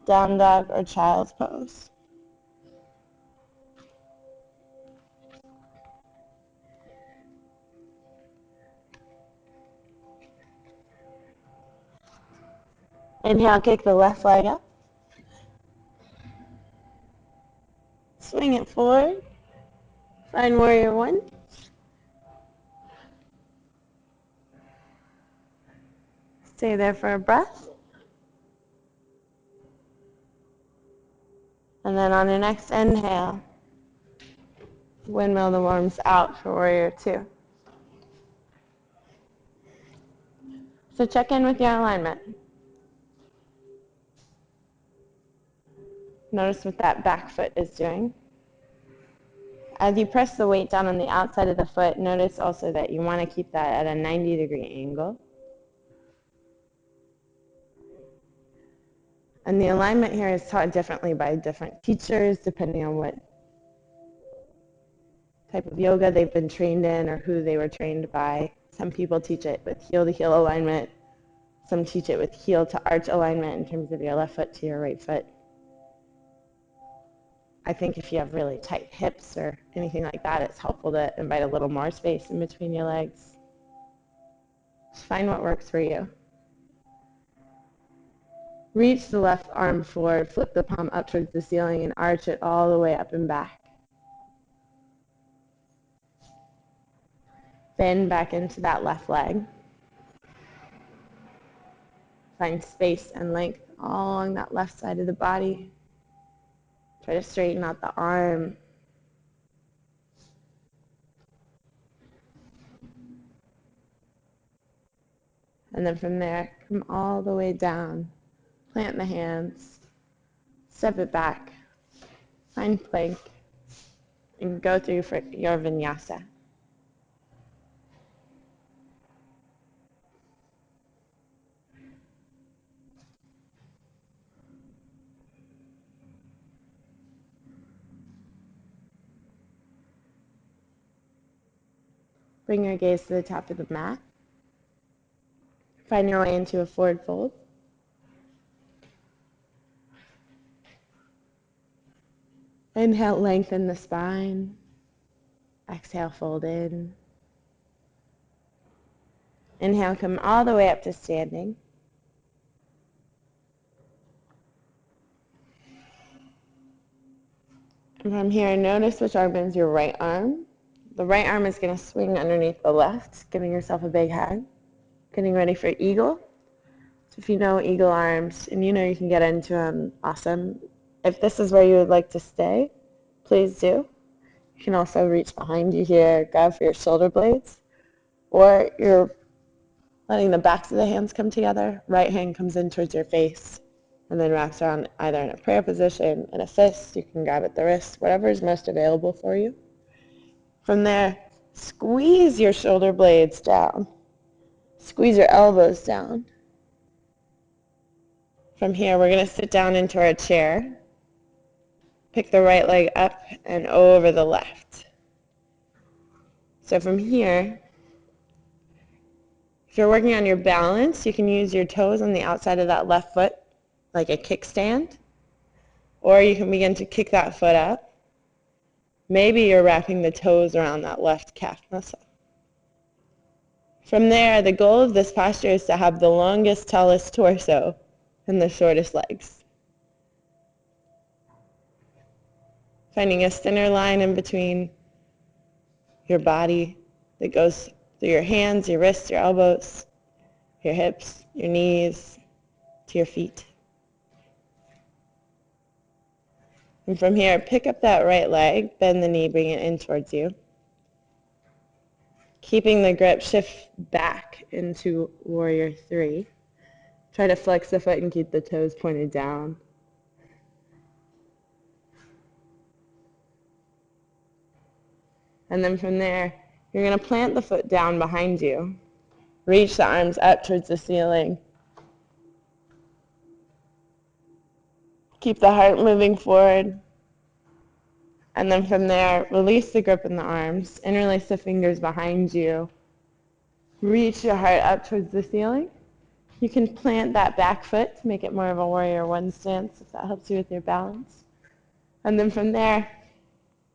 down dog or child's pose. Inhale, kick the left leg up. Swing it forward. Find warrior one. Stay there for a breath. And then on your next inhale, windmill the arms out for warrior two. So check in with your alignment. Notice what that back foot is doing. As you press the weight down on the outside of the foot, notice also that you want to keep that at a 90-degree angle. And the alignment here is taught differently by different teachers, depending on what type of yoga they've been trained in or who they were trained by. Some people teach it with heel-to-heel alignment. Some teach it with heel-to-arch alignment in terms of your left foot to your right foot. I think if you have really tight hips or anything like that, it's helpful to invite a little more space in between your legs. Just find what works for you. Reach the left arm forward, flip the palm up towards the ceiling, and arch it all the way up and back. Bend back into that left leg. Find space and length all along that left side of the body. Try to straighten out the arm. And then from there, come all the way down. Plant the hands. Step it back. Find plank. And go through for your vinyasa. Bring your gaze to the top of the mat. Find your way into a forward fold. Inhale, lengthen the spine. Exhale, fold in. Inhale, come all the way up to standing. And from here, notice which arm is your right arm. The right arm is going to swing underneath the left, giving yourself a big hug. Getting ready for eagle. So if you know eagle arms and you know you can get into them, awesome. If this is where you would like to stay, please do. You can also reach behind you here, grab for your shoulder blades, or you're letting the backs of the hands come together. Right hand comes in towards your face. and then wraps around either in a prayer position, in a fist. You can grab at the wrist, whatever is most available for you. From there, squeeze your shoulder blades down. Squeeze your elbows down. From here, we're going to sit down into our chair. Pick the right leg up and over the left. So from here, if you're working on your balance, you can use your toes on the outside of that left foot like a kickstand, or you can begin to kick that foot up. Maybe you're wrapping the toes around that left calf muscle. From there, the goal of this posture is to have the longest, tallest torso and the shortest legs. Finding a thinner line in between your body that goes through your hands, your wrists, your elbows, your hips, your knees, to your feet. And from here, pick up that right leg, bend the knee, bring it in towards you. Keeping the grip, shift back into Warrior 3. Try to flex the foot and keep the toes pointed down. And then from there, you're going to plant the foot down behind you. Reach the arms up towards the ceiling. Keep the heart moving forward. And then from there, release the grip in the arms. Interlace the fingers behind you. Reach your heart up towards the ceiling. You can plant that back foot to make it more of a Warrior 1 stance if that helps you with your balance. And then from there,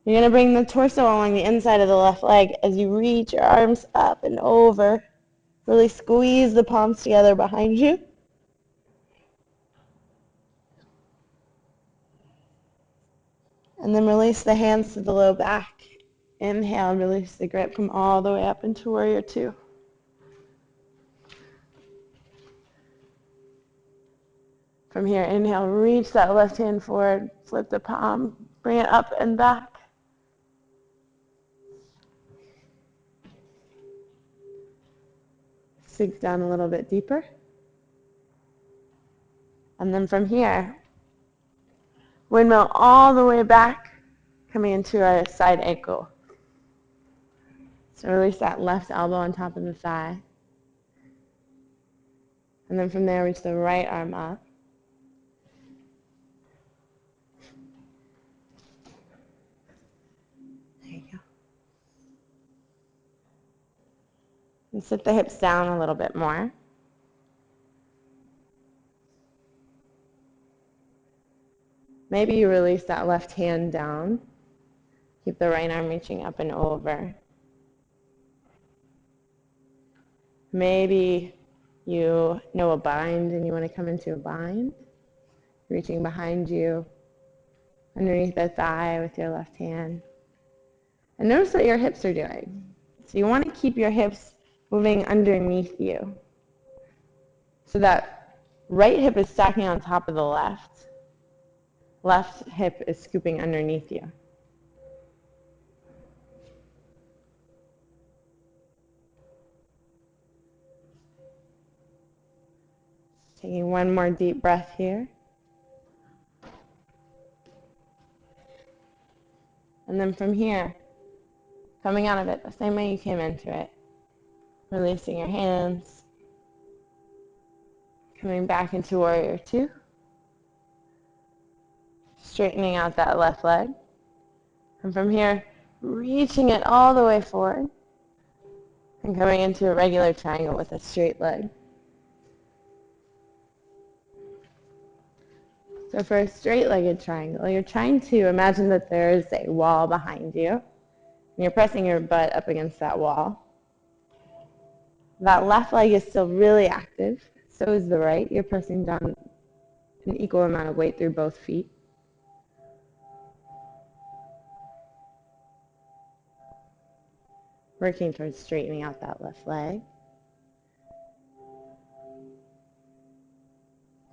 you're going to bring the torso along the inside of the left leg as you reach your arms up and over. Really squeeze the palms together behind you. And then release the hands to the low back. Inhale, release the grip, come all the way up into Warrior 2. From here, inhale, reach that left hand forward, flip the palm, bring it up and back. Sink down a little bit deeper. And then from here, windmill all the way back, coming into our side ankle. So release that left elbow on top of the thigh. And then from there, reach the right arm up. There you go. And sit the hips down a little bit more. Maybe you release that left hand down. Keep the right arm reaching up and over. Maybe you know a bind and you want to come into a bind. Reaching behind you, underneath the thigh with your left hand. And notice what your hips are doing. So you want to keep your hips moving underneath you. So that right hip is stacking on top of the left. Left hip is scooping underneath you. Taking one more deep breath here. And then from here, coming out of it the same way you came into it. Releasing your hands. Coming back into Warrior 2. Straightening out that left leg. And from here, reaching it all the way forward. And coming into a regular triangle with a straight leg. So for a straight-legged triangle, you're trying to imagine that there is a wall behind you. And you're pressing your butt up against that wall. That left leg is still really active. So is the right. You're pressing down an equal amount of weight through both feet. Working towards straightening out that left leg.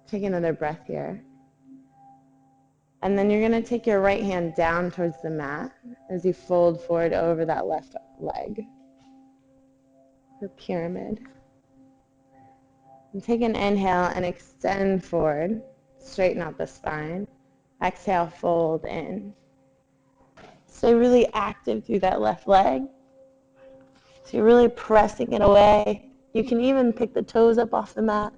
Take another breath here. And then you're going to take your right hand down towards the mat as you fold forward over that left leg. The pyramid. And take an inhale and extend forward. Straighten out the spine. Exhale, fold in. Stay really active through that left leg. So you're really pressing it away. You can even pick the toes up off the mat.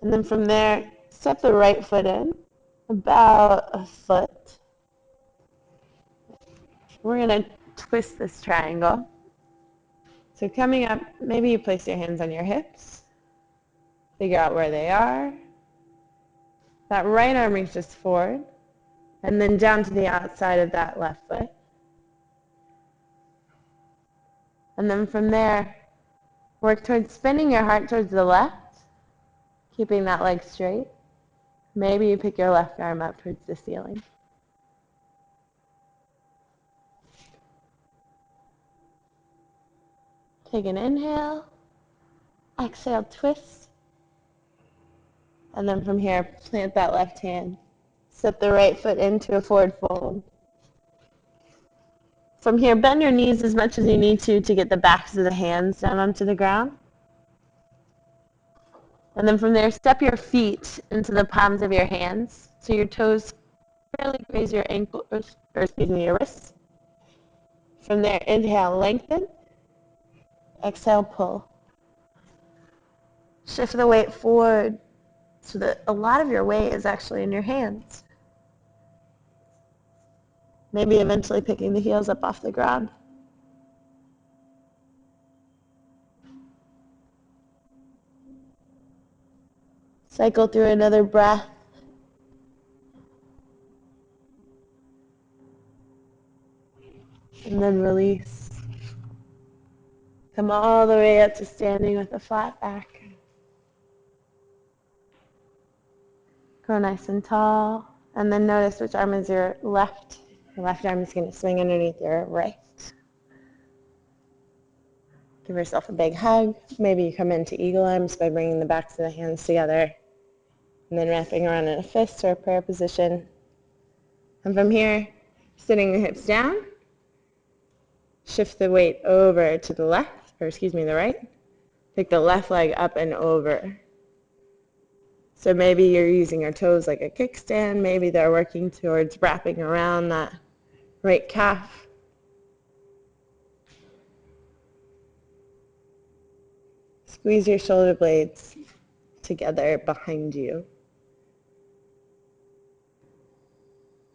And then from there, step the right foot in, about a foot. We're going to twist this triangle. So coming up, maybe you place your hands on your hips. Figure out where they are. That right arm reaches forward, and then down to the outside of that left foot. And then from there, work towards spinning your heart towards the left, keeping that leg straight. Maybe you pick your left arm up towards the ceiling. Take an inhale, exhale, twist. And then from here, plant that left hand. Step the right foot into a forward fold. From here, bend your knees as much as you need to get the backs of the hands down onto the ground. And then from there, step your feet into the palms of your hands so your toes barely graze your ankle, your wrists. From there, inhale, lengthen. Exhale, pull. Shift the weight forward so that a lot of your weight is actually in your hands. Maybe eventually picking the heels up off the ground. Cycle through another breath. And then release. Come all the way up to standing with a flat back. Go nice and tall. And then notice which arm is your left. Your left arm is going to swing underneath your right. Give yourself a big hug. Maybe you come into eagle arms by bringing the backs of the hands together and then wrapping around in a fist or a prayer position. And from here, sitting your hips down, shift the weight over to the left, the right. Pick the left leg up and over. So maybe you're using your toes like a kickstand. Maybe they're working towards wrapping around that right calf. Squeeze your shoulder blades together behind you.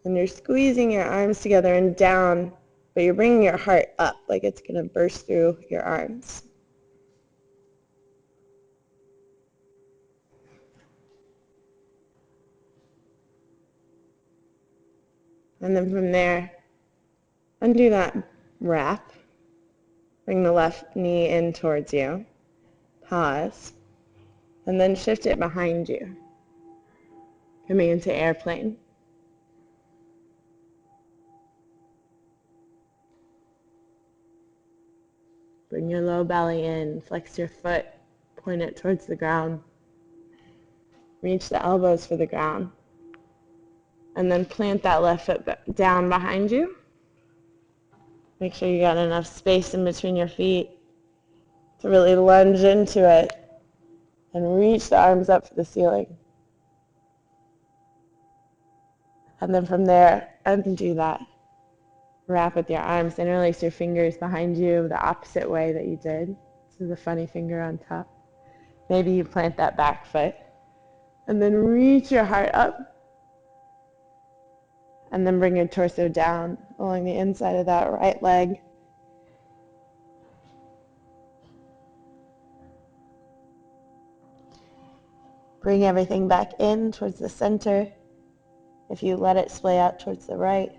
And you're squeezing your arms together and down, but you're bringing your heart up like it's going to burst through your arms. And then from there, undo that wrap. Bring the left knee in towards you. Pause. And then shift it behind you. Coming into airplane. Bring your low belly in. Flex your foot. Point it towards the ground. Reach the elbows for the ground. And then plant that left foot down behind you. Make sure you got enough space in between your feet to really lunge into it and reach the arms up for the ceiling. And then from there, undo that. Wrap with your arms. Interlace your fingers behind you the opposite way that you did. This is a funny finger on top. Maybe you plant that back foot. And then reach your heart up. And then bring your torso down along the inside of that right leg. Bring everything back in towards the center. If you let it splay out towards the right.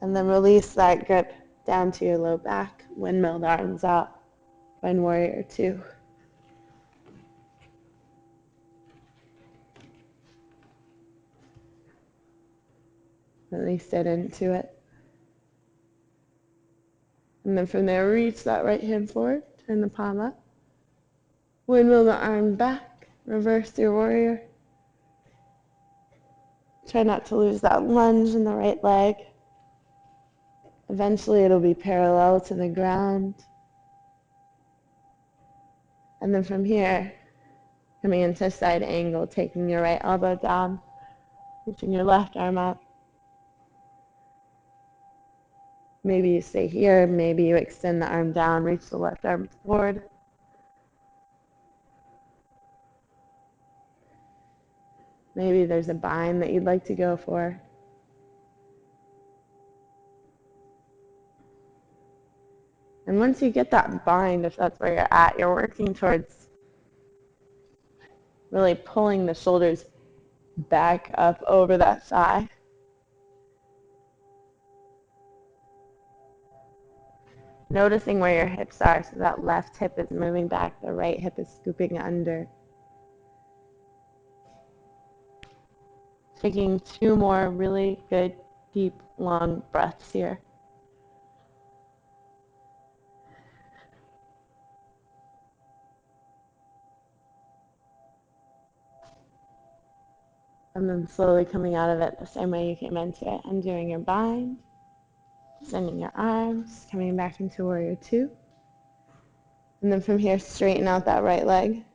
And then release that grip down to your low back. Windmill the arms out. Find warrior two. Really sit into it. And then from there, reach that right hand forward. Turn the palm up. Windmill the arm back. Reverse your warrior. Try not to lose that lunge in the right leg. Eventually it'll be parallel to the ground. And then from here, coming into side angle, taking your right elbow down, reaching your left arm up. Maybe you stay here, maybe you extend the arm down, reach the left arm forward. Maybe there's a bind that you'd like to go for. And once you get that bind, if that's where you're at, you're working towards really pulling the shoulders back up over that thigh. Noticing where your hips are, so that left hip is moving back, the right hip is scooping under. Taking 2 more really good, deep, long breaths here. And then slowly coming out of it the same way you came into it. Undoing your bind, extending your arms, coming back into warrior 2. And then from here, straighten out that right leg.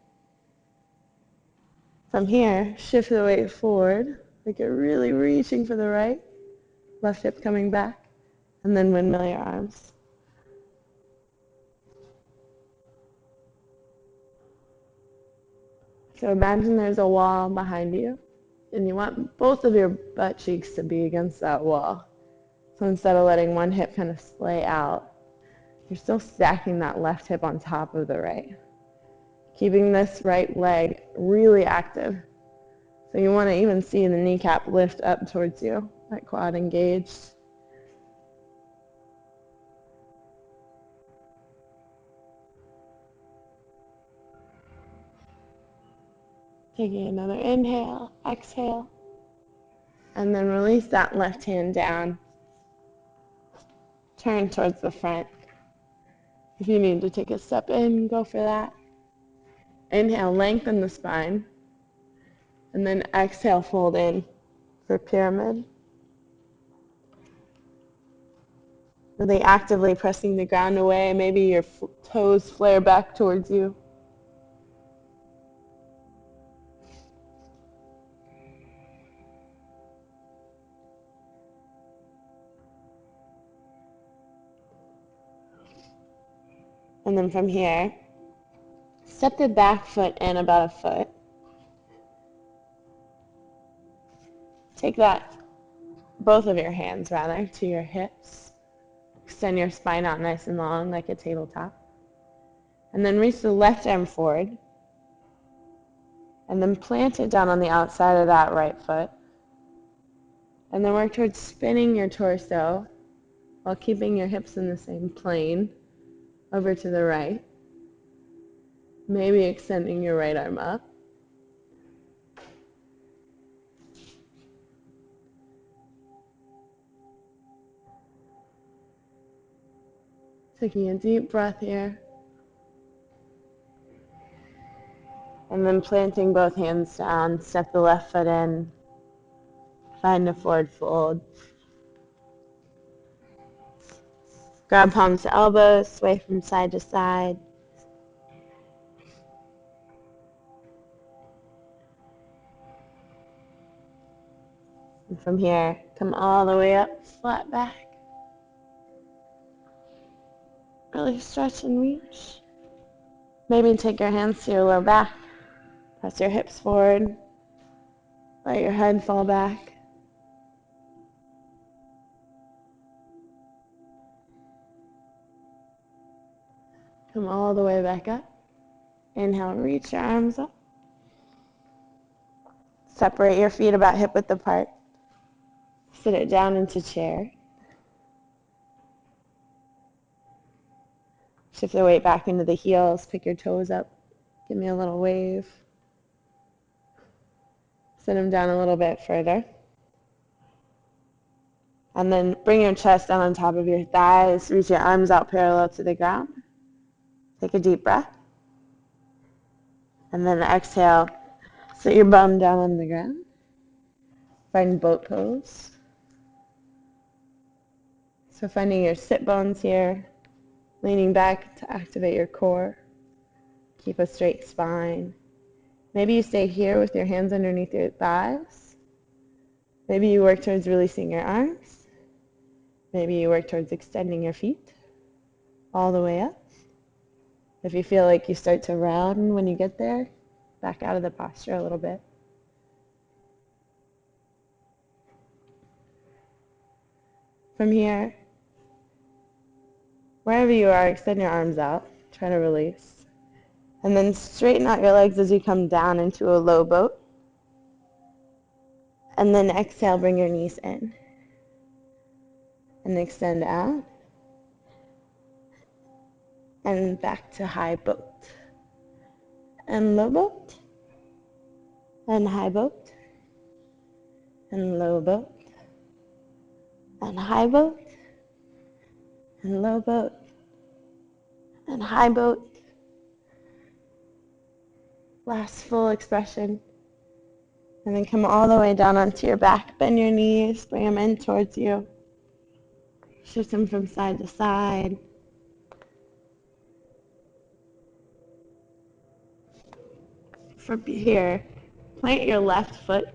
From here, shift the weight forward, like you're really reaching for the right. Left hip coming back, and then windmill your arms. So imagine there's a wall behind you, and you want both of your butt cheeks to be against that wall. So instead of letting one hip kind of splay out, you're still stacking that left hip on top of the right. Keeping this right leg really active. So you want to even see the kneecap lift up towards you, that quad engaged. Taking another inhale, exhale, and then release that left hand down. Turn towards the front. If you need to take a step in, go for that. Inhale, lengthen the spine, and then exhale, fold in for pyramid. Really actively pressing the ground away. Maybe your toes flare back towards you. And then from here, step the back foot in about a foot. Take that, both of your hands rather, to your hips. Extend your spine out nice and long like a tabletop. And then reach the left arm forward. And then plant it down on the outside of that right foot. And then work towards spinning your torso while keeping your hips in the same plane over to the right. Maybe extending your right arm up. Taking a deep breath here. And then planting both hands down, step the left foot in, find a forward fold. Grab palms to elbows, sway from side to side. And from here, come all the way up, flat back. Really stretch and reach. Maybe take your hands to your low back. Press your hips forward. Let your head fall back. Come all the way back up. Inhale, reach your arms up. Separate your feet about hip width apart. Sit it down into chair. Shift the weight back into the heels. Pick your toes up. Give me a little wave. Sit them down a little bit further. And then bring your chest down on top of your thighs. Reach your arms out parallel to the ground. Take a deep breath. And then exhale. Sit your bum down on the ground. Find boat pose. So finding your sit bones here, leaning back to activate your core. Keep a straight spine. Maybe you stay here with your hands underneath your thighs. Maybe you work towards releasing your arms. Maybe you work towards extending your feet all the way up. If you feel like you start to round when you get there, back out of the posture a little bit. From here, wherever you are, extend your arms out. Try to release. And then straighten out your legs as you come down into a low boat. And then exhale, bring your knees in. And extend out. And back to high boat. And low boat. And high boat. And low boat. And high boat. And low boat. And high boat. Last full expression. And then come all the way down onto your back. Bend your knees, bring them in towards you. Shift them from side to side. From here, plant your left foot.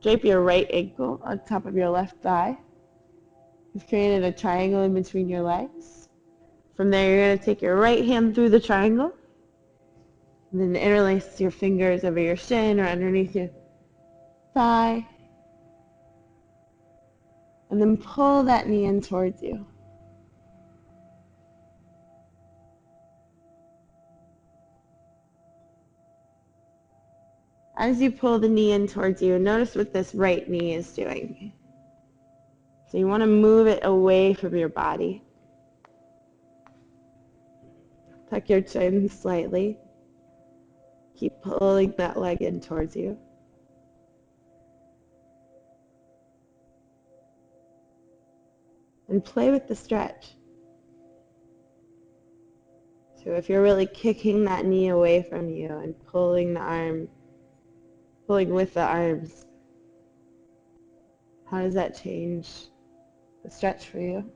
Drape your right ankle on top of your left thigh. You've created a triangle in between your legs. From there, you're going to take your right hand through the triangle. And then interlace your fingers over your shin or underneath your thigh. And then pull that knee in towards you. As you pull the knee in towards you, notice what this right knee is doing. So you want to move it away from your body. Tuck your chin slightly. Keep pulling that leg in towards you. And play with the stretch. So if you're really kicking that knee away from you and pulling the arm, pulling with the arms, how does that change the stretch for you?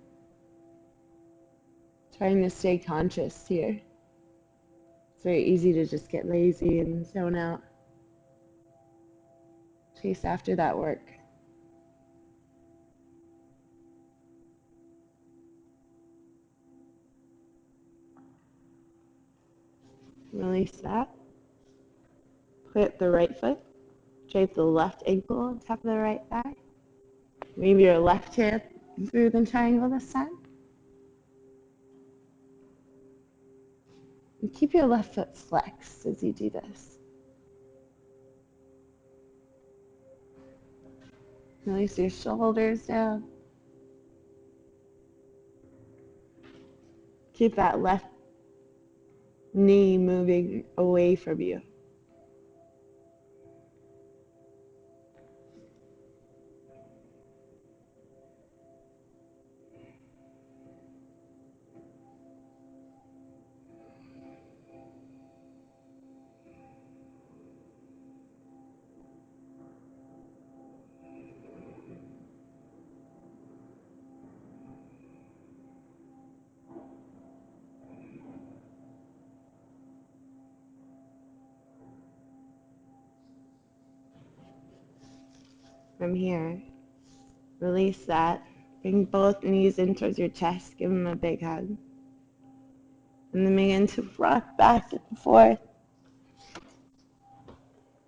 Trying to stay conscious here. It's very easy to just get lazy and zone out. Chase after that work. Release that. Plant the right foot. Drape the left ankle on top of the right thigh. Move your left hand through the triangle this time. And keep your left foot flexed as you do this. Release your shoulders down. Keep that left knee moving away from you. From here, release that. Bring both knees in towards your chest. Give them a big hug. And then begin to rock back and forth.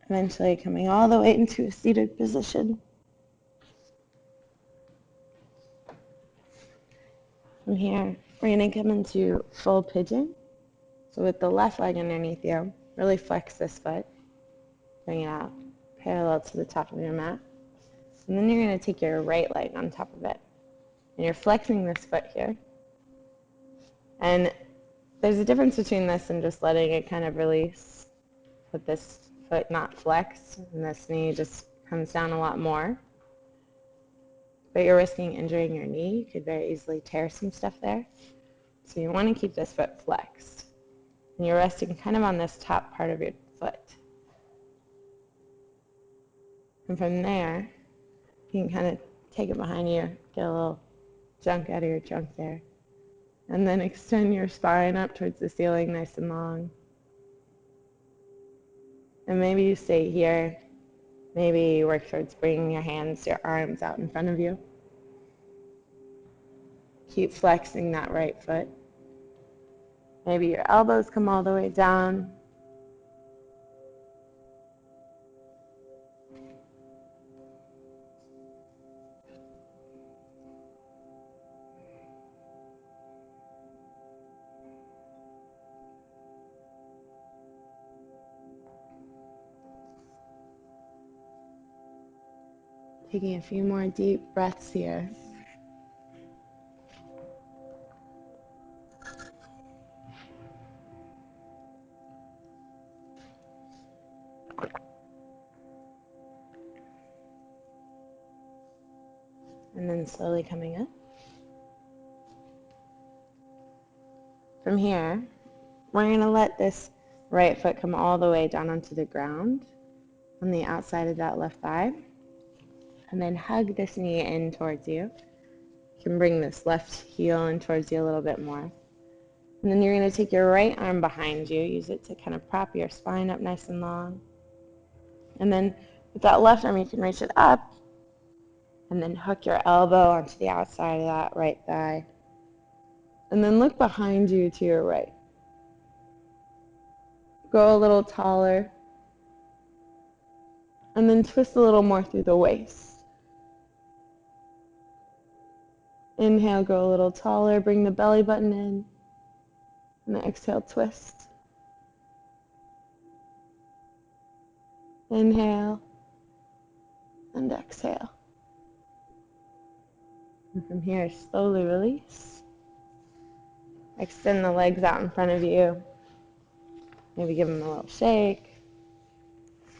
Eventually coming all the way into a seated position. From here, we're going to come into full pigeon. So with the left leg underneath you, really flex this foot. Bring it out parallel to the top of your mat. And then you're going to take your right leg on top of it. And you're flexing this foot here. And there's a difference between this and just letting it kind of release with this foot not flexed. And this knee just comes down a lot more. But you're risking injuring your knee. You could very easily tear some stuff there. So you want to keep this foot flexed. And you're resting kind of on this top part of your foot. And from there, you can kind of take it behind you, get a little junk out of your trunk there. And then extend your spine up towards the ceiling nice and long. And maybe you stay here. Maybe you work towards bringing your hands, your arms out in front of you. Keep flexing that right foot. Maybe your elbows come all the way down. Taking a few more deep breaths here. And then slowly coming up. From here, we're going to let this right foot come all the way down onto the ground on the outside of that left thigh. And then hug this knee in towards you. You can bring this left heel in towards you a little bit more. And then you're going to take your right arm behind you. Use it to kind of prop your spine up nice and long. And then with that left arm, you can reach it up and then hook your elbow onto the outside of that right thigh. And then look behind you to your right. Go a little taller. And then twist a little more through the waist. Inhale, go a little taller. Bring the belly button in. And exhale, twist. Inhale. And exhale. And from here, slowly release. Extend the legs out in front of you. Maybe give them a little shake.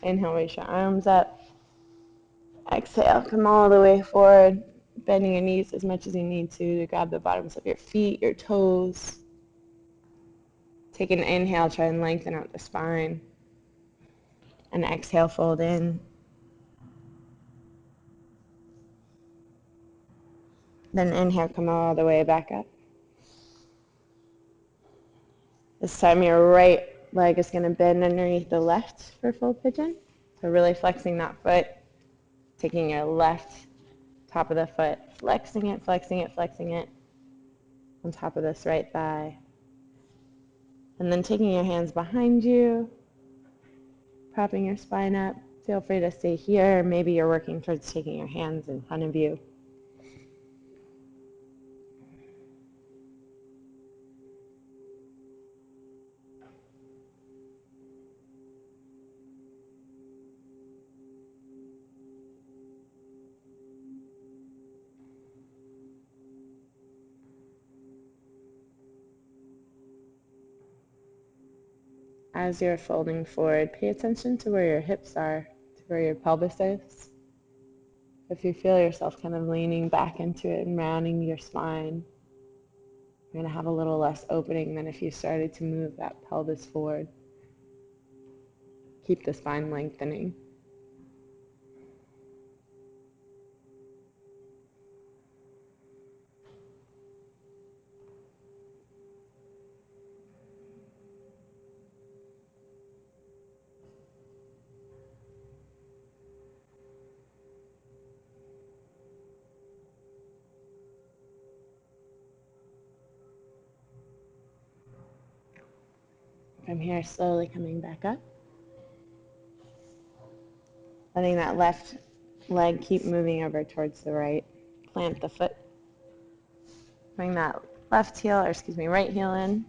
Inhale, reach your arms up. Exhale, come all the way forward, bending your knees as much as you need to grab the bottoms of your feet, your toes. Take an inhale, try and lengthen out the spine. And exhale, fold in. Then inhale, come all the way back up. This time your right leg is going to bend underneath the left for full pigeon. So really flexing that foot, taking your left top of the foot, flexing it, flexing it, flexing it on top of this right thigh. And then taking your hands behind you, propping your spine up. Feel free to stay here. Maybe you're working towards taking your hands in front of you. As you're folding forward, pay attention to where your hips are, to where your pelvis is. If you feel yourself kind of leaning back into it and rounding your spine, you're going to have a little less opening than if you started to move that pelvis forward. Keep the spine lengthening. From here, slowly coming back up. Letting that left leg keep moving over towards the right. Plant the foot. Bring that right heel in.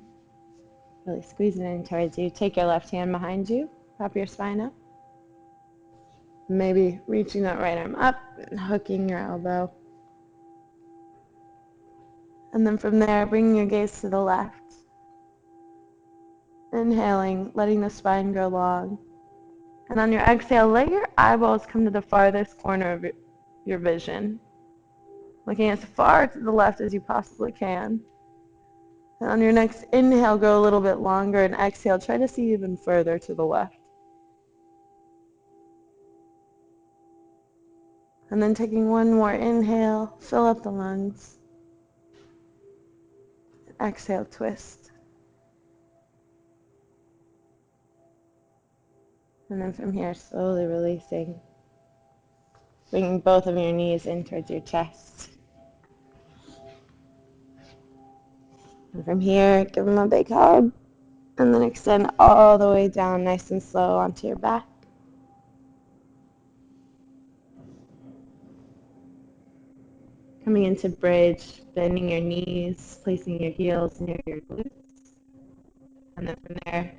Really squeeze it in towards you. Take your left hand behind you. Prop your spine up. Maybe reaching that right arm up and hooking your elbow. And then from there, bringing your gaze to the left. Inhaling, letting the spine go long. And on your exhale, let your eyeballs come to the farthest corner of your vision. Looking as far to the left as you possibly can. And on your next inhale, go a little bit longer, and exhale, try to see even further to the left. And then taking one more inhale, fill up the lungs. Exhale, twist. And then from here, slowly releasing. Bringing both of your knees in towards your chest. And from here, give them a big hug. And then extend all the way down nice and slow onto your back. Coming into bridge, bending your knees, placing your heels near your glutes. And then from there,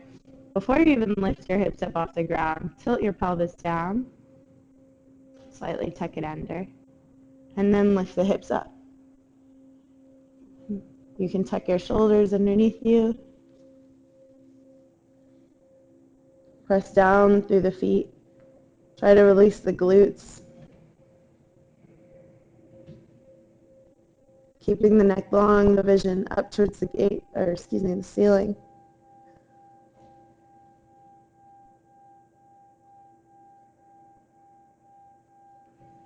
before you even lift your hips up off the ground, tilt your pelvis down. Slightly tuck it under. And then lift the hips up. You can tuck your shoulders underneath you. Press down through the feet. Try to release the glutes. Keeping the neck long, the vision up towards the ceiling.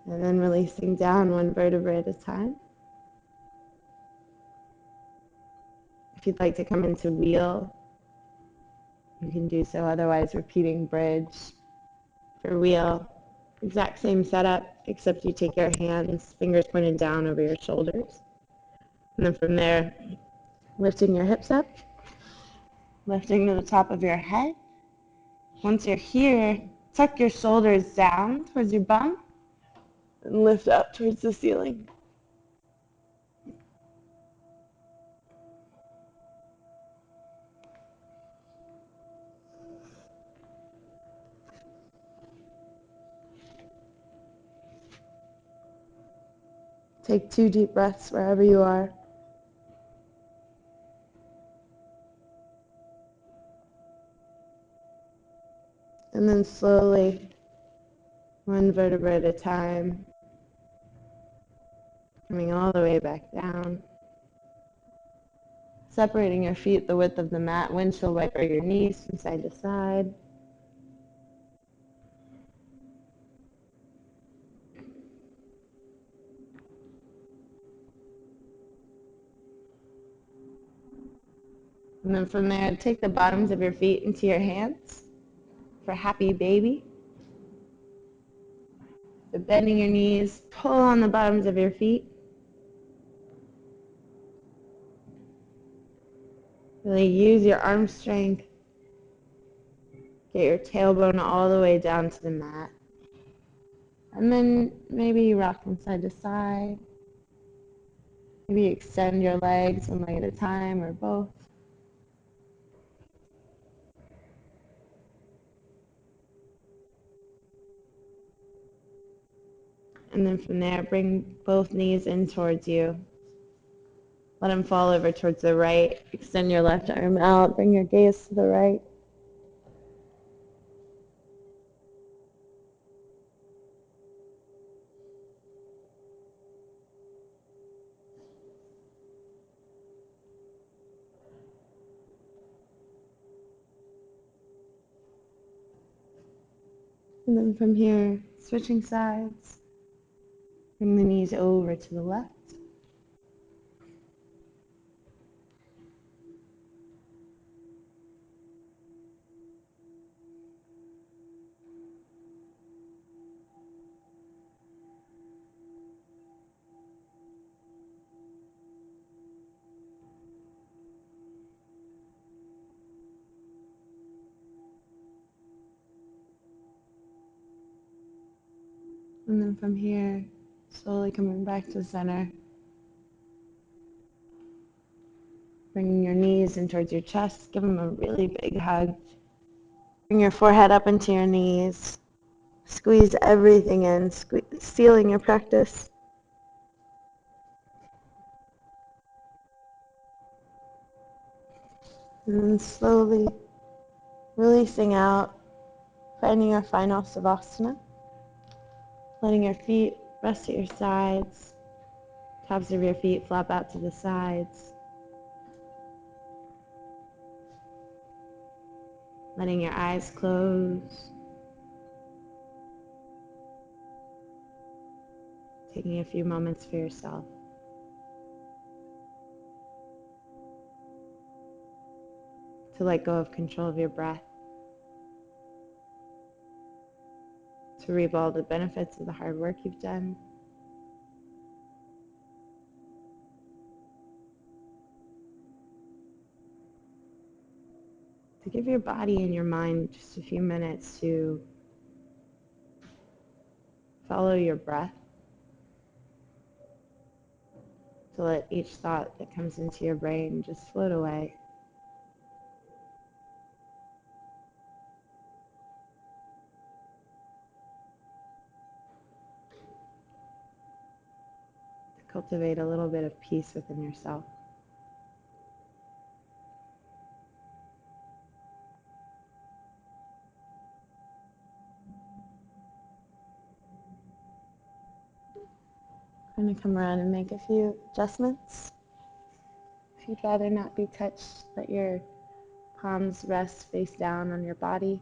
And then releasing down one vertebra at a time. If you'd like to come into wheel, you can do so. Otherwise, repeating bridge. For wheel, exact same setup, except you take your hands, fingers pointed down over your shoulders. And then from there, lifting your hips up, lifting to the top of your head. Once you're here, tuck your shoulders down towards your bum and lift up towards the ceiling. Take 2 deep breaths wherever you are. And then slowly, one vertebra at a time, coming all the way back down. Separating your feet the width of the mat, windshield wiper your knees from side to side. And then from there, take the bottoms of your feet into your hands for happy baby. So bending your knees, pull on the bottoms of your feet. Really use your arm strength. Get your tailbone all the way down to the mat. And then maybe you rock from side to side. Maybe extend your legs one leg at a time or both. And then from there, bring both knees in towards you. Let them fall over towards the right. Extend your left arm out. Bring your gaze to the right. And then from here, switching sides. Bring the knees over to the left. And then from here, slowly coming back to center. Bringing your knees in towards your chest. Give them a really big hug. Bring your forehead up into your knees. Squeeze everything in, sealing your practice. And then slowly releasing out, finding your final Savasana. Letting your feet rest at your sides. Tops of your feet flop out to the sides. Letting your eyes close. Taking a few moments for yourself. to let go of control of your breath, to reap all the benefits of the hard work you've done. To give your body and your mind just a few minutes to follow your breath, to let each thought that comes into your brain just float away. To cultivate a little bit of peace within yourself. I'm going to come around and make a few adjustments. If you'd rather not be touched, let your palms rest face down on your body.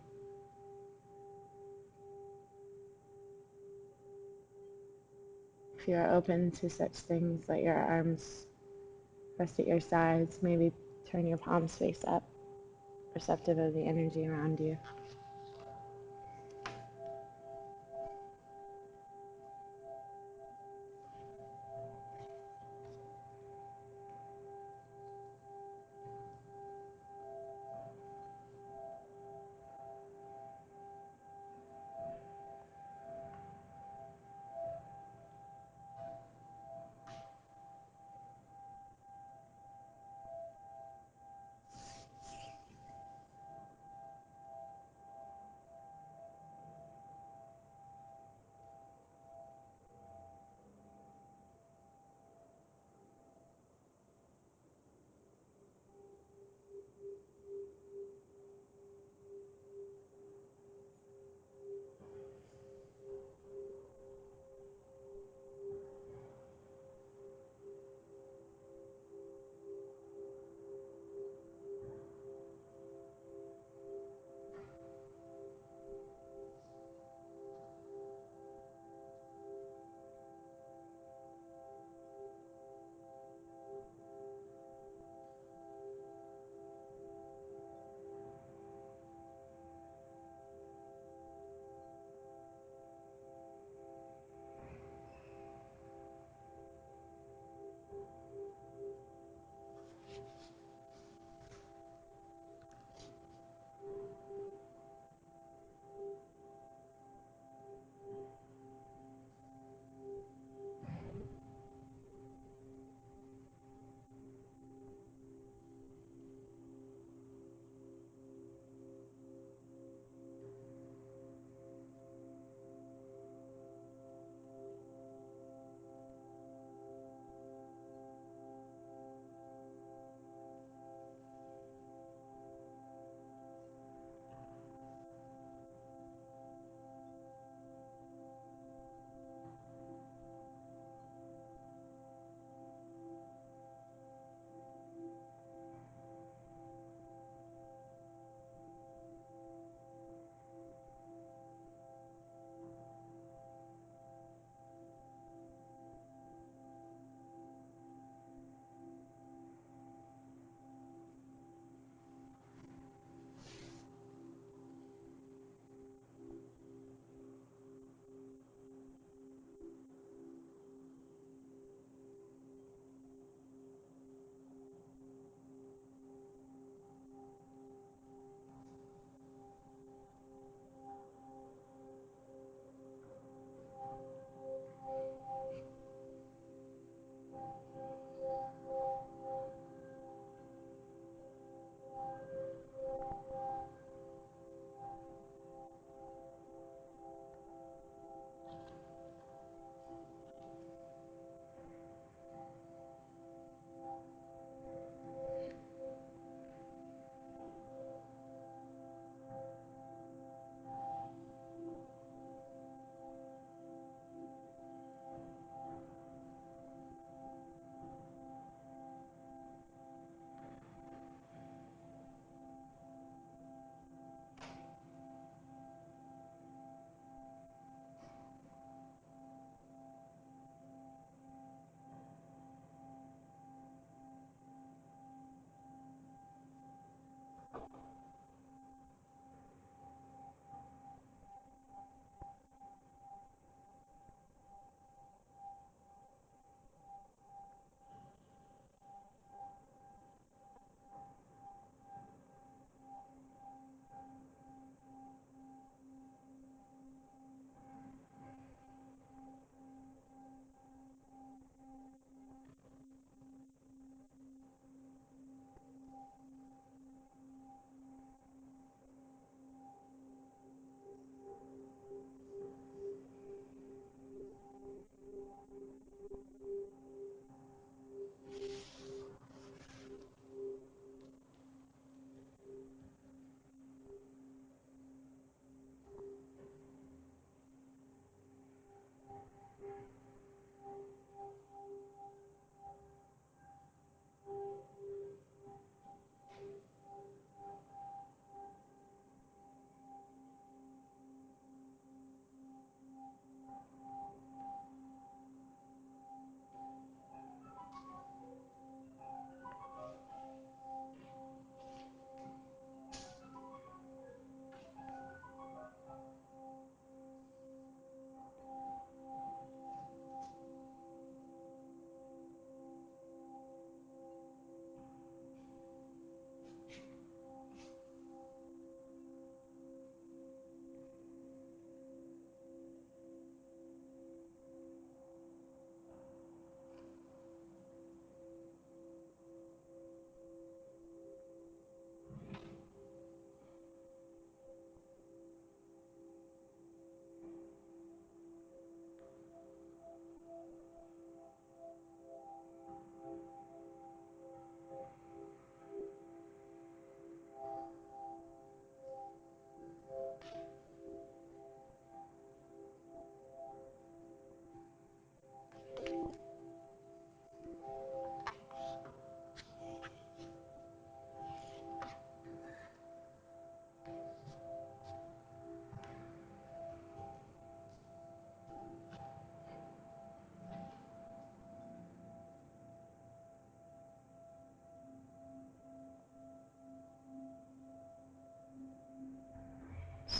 If you are open to such things, let your arms rest at your sides. Maybe turn your palms face up, receptive of the energy around you.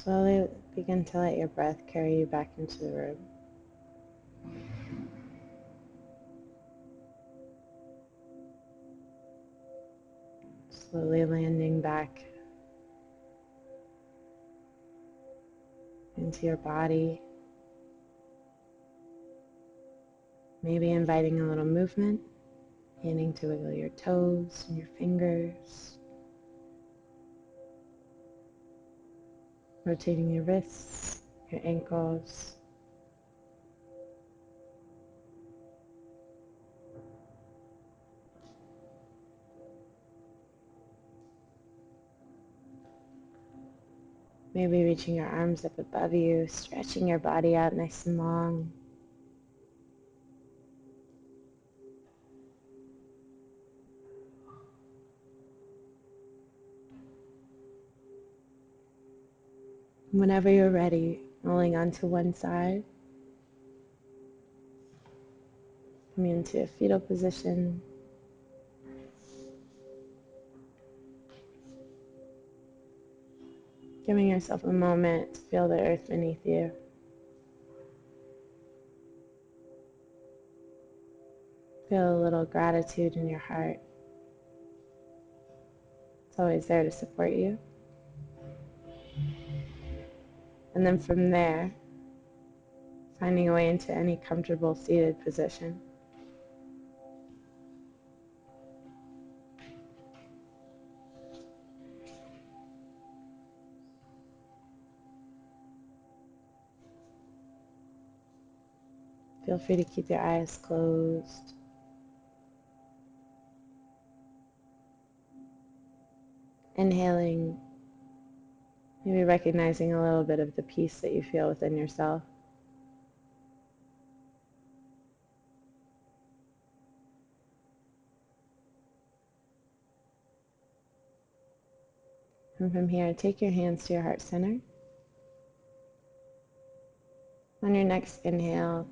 Slowly begin to let your breath carry you back into the room. Slowly landing back into your body. Maybe inviting a little movement, beginning to wiggle your toes and your fingers, rotating your wrists, your ankles. Maybe reaching your arms up above you, stretching your body out nice and long. Whenever you're ready, rolling onto one side, coming into a fetal position. Giving yourself a moment to feel the earth beneath you. Feel a little gratitude in your heart. It's always there to support you. And then from there, finding a way into any comfortable seated position. Feel free to keep your eyes closed. Inhaling, maybe recognizing a little bit of the peace that you feel within yourself. And from here, take your hands to your heart center. On your next inhale,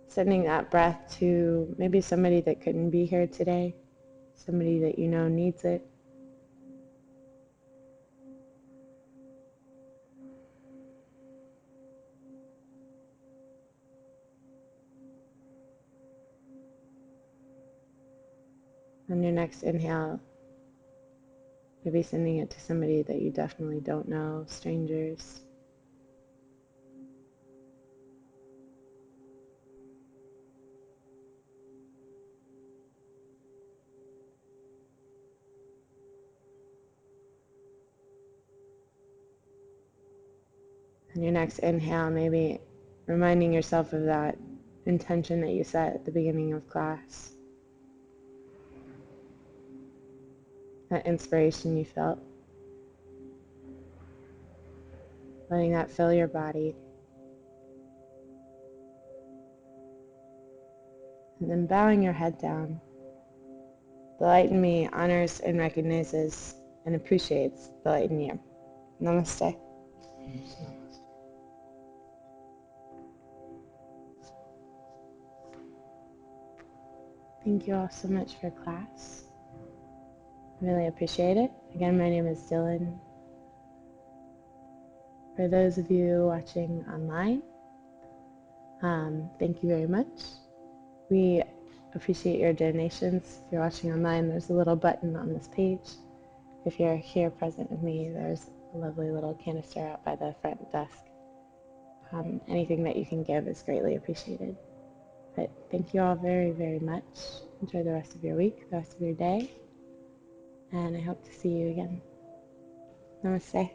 sending that breath to maybe somebody that couldn't be here today, somebody that you know needs it. On your next inhale, maybe sending it to somebody that you definitely don't know, strangers. On your next inhale, maybe reminding yourself of that intention that you set at the beginning of class, that inspiration you felt, letting that fill your body. And then bowing your head down. The light in me honors and recognizes and appreciates the light in you. Namaste. Thank you all so much for class. Really appreciate it. Again, my name is Dillan. For those of you watching online, thank you very much. We appreciate your donations. If you're watching online, there's a little button on this page. If you're here present with me, there's a lovely little canister out by the front desk. Anything that you can give is greatly appreciated. But thank you all very, very much. Enjoy the rest of your week, the rest of your day, and I hope to see you again. Namaste.